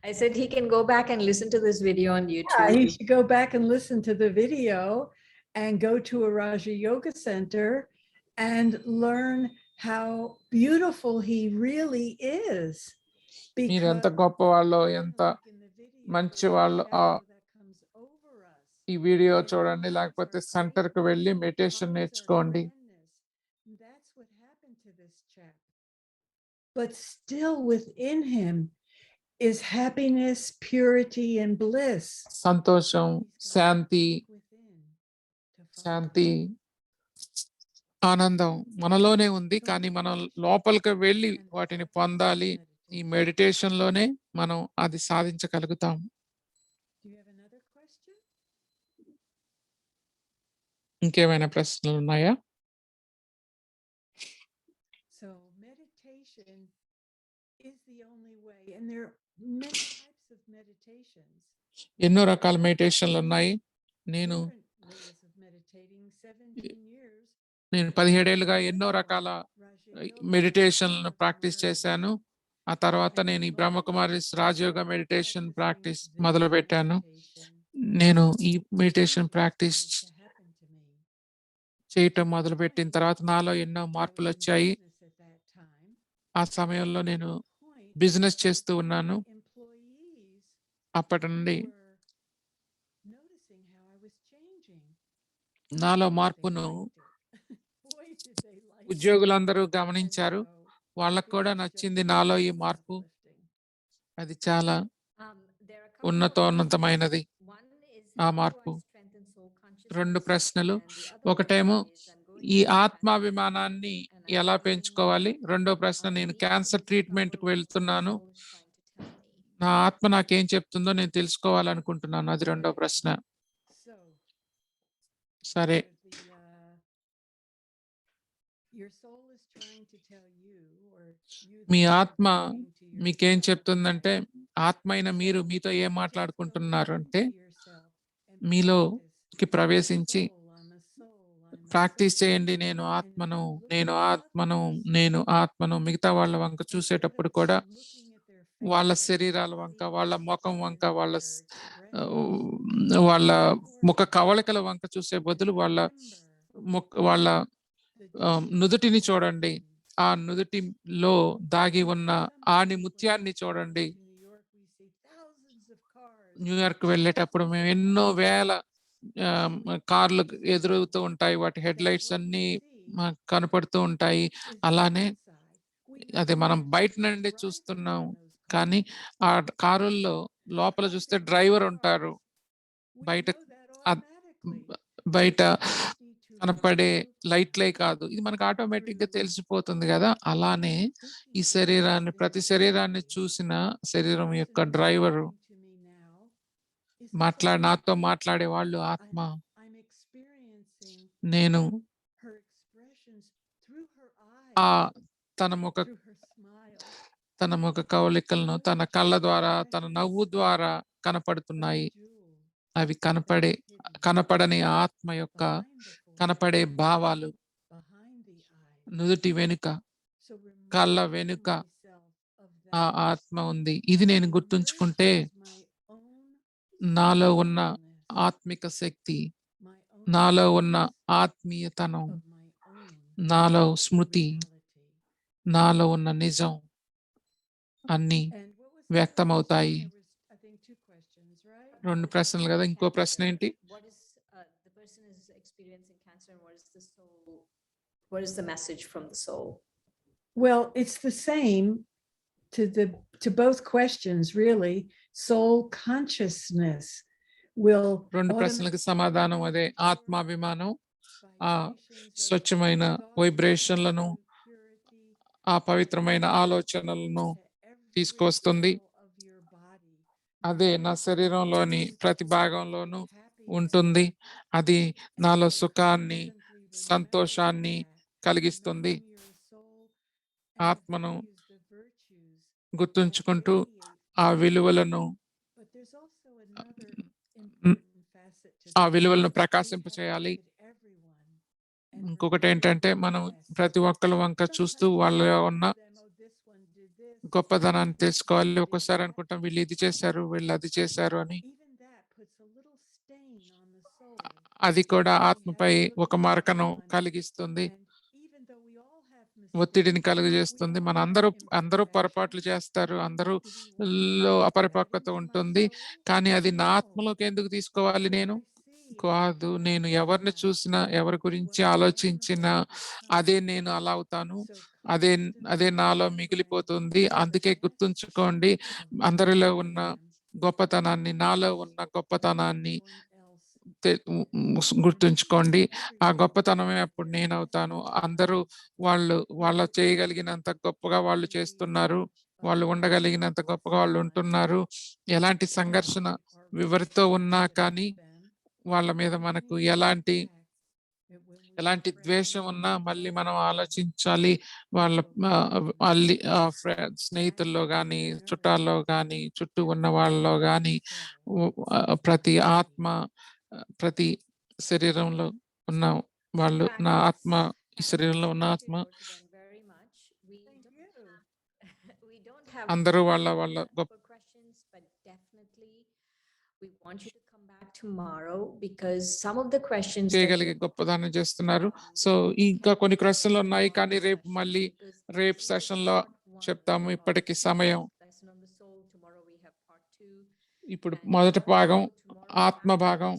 I said he can go back and listen to this video on Yeah, YouTube. he should go back and listen to the video and go to a Raja Yoga Center and learn how beautiful he really is. మీరు ఎంత Because గొప్ప వాళ్ళో, even ఎంత like in the video, మంచి there's a వాళ్ళు shadow that comes over us. ఈ video And చూడండి, ours లేకపోతే are సెంటర్కి వెళ్ళి grateful, మెడిటేషన్ ours are నేర్చుకోండి. grandness. That's what happened to this chap. But still within him is happiness, purity, and bliss. సంతోషం, He's got Shanti, within to follow. శాంతి, ఆనందం మనలోనే ఉంది. కానీ మనం లోపలికి వెళ్ళి And వాటిని that's పొందాలి. ఈ meditation. మెడిటేషన్ లోనే మనం అది సాధించగలుగుతాం. Do you have another question? ఇంకేమైనా ప్రశ్నలు ఉన్నాయా? So meditation is the only way, and there are many types of meditations. ఎన్నో రకాల మెడిటేషన్లు ఉన్నాయి. నేను Different ways of meditating. 17 years. 17 ఏళ్ళుగా ఎన్నో రకాల Raja Yoga మెడిటేషన్లను with practice Brahma Kumaris. చేశాను. ఆ తర్వాత And నేను ఈ most Brahma Kumaris Raja Yoga people meditation practicing practice this మొదలు పెట్టాను. meditation, నేను ఈ meditation changes practice started to happen to me. చేయటం మొదలు పెట్టిన తర్వాత నాలో ఎన్నో మార్పులు I was in వచ్చాయి. business at that time. ఆ సమయంలో నేను Point బిజినెస్ that చేస్తూ ఉన్నాను. my employees అప్పటి నుండి were noticing how I was changing. నాలో They మార్పును liked it. Boy, did they like it. ఉద్యోగులందరూ And గమనించారు. so వాళ్ళకు it కూడా was just నచ్చింది నాలో ఈ మార్పు. uplifting. అది చాలా There are a couple of ఉన్నతోన్నతమైనది. questions. One is, ఆ how do I మార్పు. strengthen soul 2 consciousness? ప్రశ్నలు. And the other ఒకటేమో question is, I'm going ఈ through cancer ఆత్మాభిమానాన్ని and I'm ఎలా wondering పెంచుకోవాలి? రెండో ప్రశ్న, what నేను needs to క్యాన్సర్ be ట్రీట్మెంట్కి discovered, what my వెళ్తున్నాను. soul is trying to tell me. నా ఆత్మ నాకేం చెప్తుందో నేను తెలుసుకోవాలనుకుంటున్నాను. అది రెండో ప్రశ్న. So సరే, your soul is trying to tell you, or you me that are ఆత్మ talking to మీకేం yourself, చెప్తుందంటే, ఆత్మ అయిన మీరు మీతో ఏం just come మాట్లాడుకుంటున్నారు అంటే, into yourself and మీలోకి practice, ప్రవేశించి I'm a soul, I'm a practice soul. చేయండి. నేను And ఆత్మను, look నేను at ఆత్మను, others. నేను ఆత్మను. మిగతా వాళ్ళ వంక Instead చూసేటప్పుడు of కూడా looking at their వాళ్ళ faces, శరీరాల వంక, వాళ్ళ bodies, ముఖం వంక, and వాళ్ళ their expressions, వాళ్ళ or ముఖ కవళికల వంక చూసే బదులు వాళ్ళ వాళ్ళ the deep నుదుటిని soul చూడండి. within. ఆ నుదుటిలో దాగి ఉన్న ఆని ముత్యాన్ని చూడండి. న్యూయార్క్ వెళ్ళేటప్పుడు మేము ఎన్నో వేల కార్లు ఎదురవుతూ ఉంటాయి. వాటి హెడ్ లైట్స్ అన్ని మాకు కనపడుతూ ఉంటాయి. అలానే అది మనం బయట నుండి చూస్తున్నాం, కానీ ఆ కారుల్లో లోపల చూస్తే డ్రైవర్ ఉంటారు. బయట కనపడే లైట్లే కాదు, ఇది మనకు ఆటోమేటిక్ గా తెలిసిపోతుంది కదా. అలానే ఈ శరీరాన్ని, ప్రతి శరీరాన్ని చూసిన శరీరం యొక్క డ్రైవరు, నాతో మాట్లాడే వాళ్ళు ఆత్మ. నేను ఆ తన ముఖ కవళికలను తన కళ్ళ ద్వారా, తన నవ్వు ద్వారా కనపడుతున్నాయి. అవి కనపడని ఆత్మ యొక్క కనపడే భావాలు. నుదుటి వెనుక, కళ్ళ వెనుక ఆ ఆత్మ ఉంది. ఇది నేను గుర్తుంచుకుంటే నాలో ఉన్న ఆత్మిక శక్తి, నాలో ఉన్న ఆత్మీయతనం, నాలో స్మృతి, నాలో ఉన్న నిజం అన్ని వ్యక్తమవుతాయి. 2 ప్రశ్నలు కదా. ఇంకో ప్రశ్న ఏంటి? What is the message from the soul? Well, it's the same to both questions, really. Soul consciousness will 2 ప్రశ్నలకు సమాధానం అదే. ఆత్మాభిమానం ఆ స్వచ్ఛమైన వైబ్రేషన్లను, ఆ పవిత్రమైన ఆలోచనలను తీసుకొస్తుంది. అదే నా శరీరంలోని ప్రతి భాగంలోనూ ఉంటుంది. అది నాలో సుఖాన్ని, సంతోషాన్ని కలిగిస్తుంది. ఆత్మను గుర్తుంచుకుంటూ ఆ విలువలను ఆ విలువలను ప్రకాశింపచేయాలి. ఇంకొకటి ఏంటంటే మనం ప్రతి ఒక్కరి వంక చూస్తూ వాళ్ళలో ఉన్న గొప్పదనాన్ని తెలుసుకోవాలి. ఒక్కోసారి అనుకుంటాం వీళ్ళు ఇది చేశారు, వీళ్ళు అది చేశారు అని. అది కూడా ఆత్మపై ఒక మరకను కలిగిస్తుంది, ఒత్తిడిని కలుగజేస్తుంది. అందరూ పొరపాట్లు చేస్తారు, అందరూలో అపరిపక్వత ఉంటుంది. కానీ అది నా ఆత్మలోకి ఎందుకు తీసుకోవాలి నేను? కాదు, నేను ఎవరిని చూసినా, ఎవరి గురించి ఆలోచించినా అదే నేను అలా అవుతాను. అదే అదే నాలో మిగిలిపోతుంది. అందుకే గుర్తుంచుకోండి, అందరిలో ఉన్న గొప్పతనాన్ని, నాలో ఉన్న గొప్పతనాన్ని గుర్తుంచుకోండి. ఆ గొప్పతనమే అప్పుడు నేనవుతాను. అందరూ వాళ్ళ చేయగలిగినంత గొప్పగా వాళ్ళు చేస్తున్నారు. వాళ్ళు ఉండగలిగినంత గొప్పగా వాళ్ళు ఉంటున్నారు. ఎలాంటి సంఘర్షణ ఎవరితో ఉన్నా కానీ వాళ్ళ మీద మనకు ఎలాంటి ద్వేషం ఉన్నా మళ్ళీ మనం ఆలోచించాలి. వాళ్ళ స్నేహితుల్లో గాని, చుట్టాల్లో గాని, చుట్టూ ఉన్న వాళ్ళలో గాని ప్రతి ఆత్మ, ప్రతి శరీరంలో ఉన్న వాళ్ళు నా ఆత్మ, ఈ శరీరంలో ఉన్న ఆత్మ అందరూ వాళ్ళ గొప్ప We want you to come back tomorrow because some of the questions చేయగలిగే గొప్పదానం చేస్తున్నారు. సో ఇంకా కొన్ని ప్రశ్నలు ఉన్నాయి, కానీ రేపు సెషన్ లో చెప్తాము. ఇప్పటికి సమయం. ఇప్పుడు మొదటి భాగం ఆత్మ భాగం.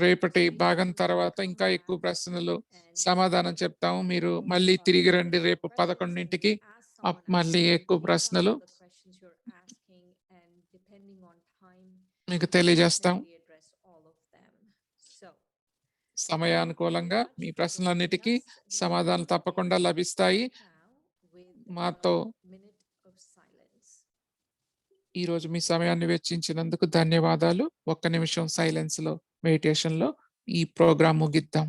రేపటి భాగం తర్వాత ఇంకా ఎక్కువ ప్రశ్నలు సమాధానం చెప్తాము. మీరు మళ్ళీ తిరిగి రండి రేపు 11ంటికి. మళ్ళీ ఎక్కువ ప్రశ్నలు మీకు తెలియజేస్తాం. సమయానుకూలంగా మీ ప్రశ్నలన్నిటికీ సమాధానం తప్పకుండా లభిస్తాయి. మాతో ఈరోజు మీ సమయాన్ని వెచ్చించినందుకు ధన్యవాదాలు. 1 నిమిషం సైలెన్స్ లో, మెడిటేషన్ లో ఈ ప్రోగ్రాం ముగిద్దాం.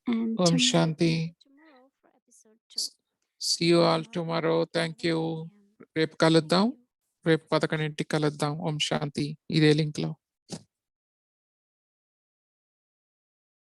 And Om tomorrow, Shanti. tomorrow for episode 2. See you all tomorrow. Thank you. రేపు కలుద్దాం. రేపు 11ంటికి కలుద్దాం. ఓం శాంతి. ఇదే లింక్ లో.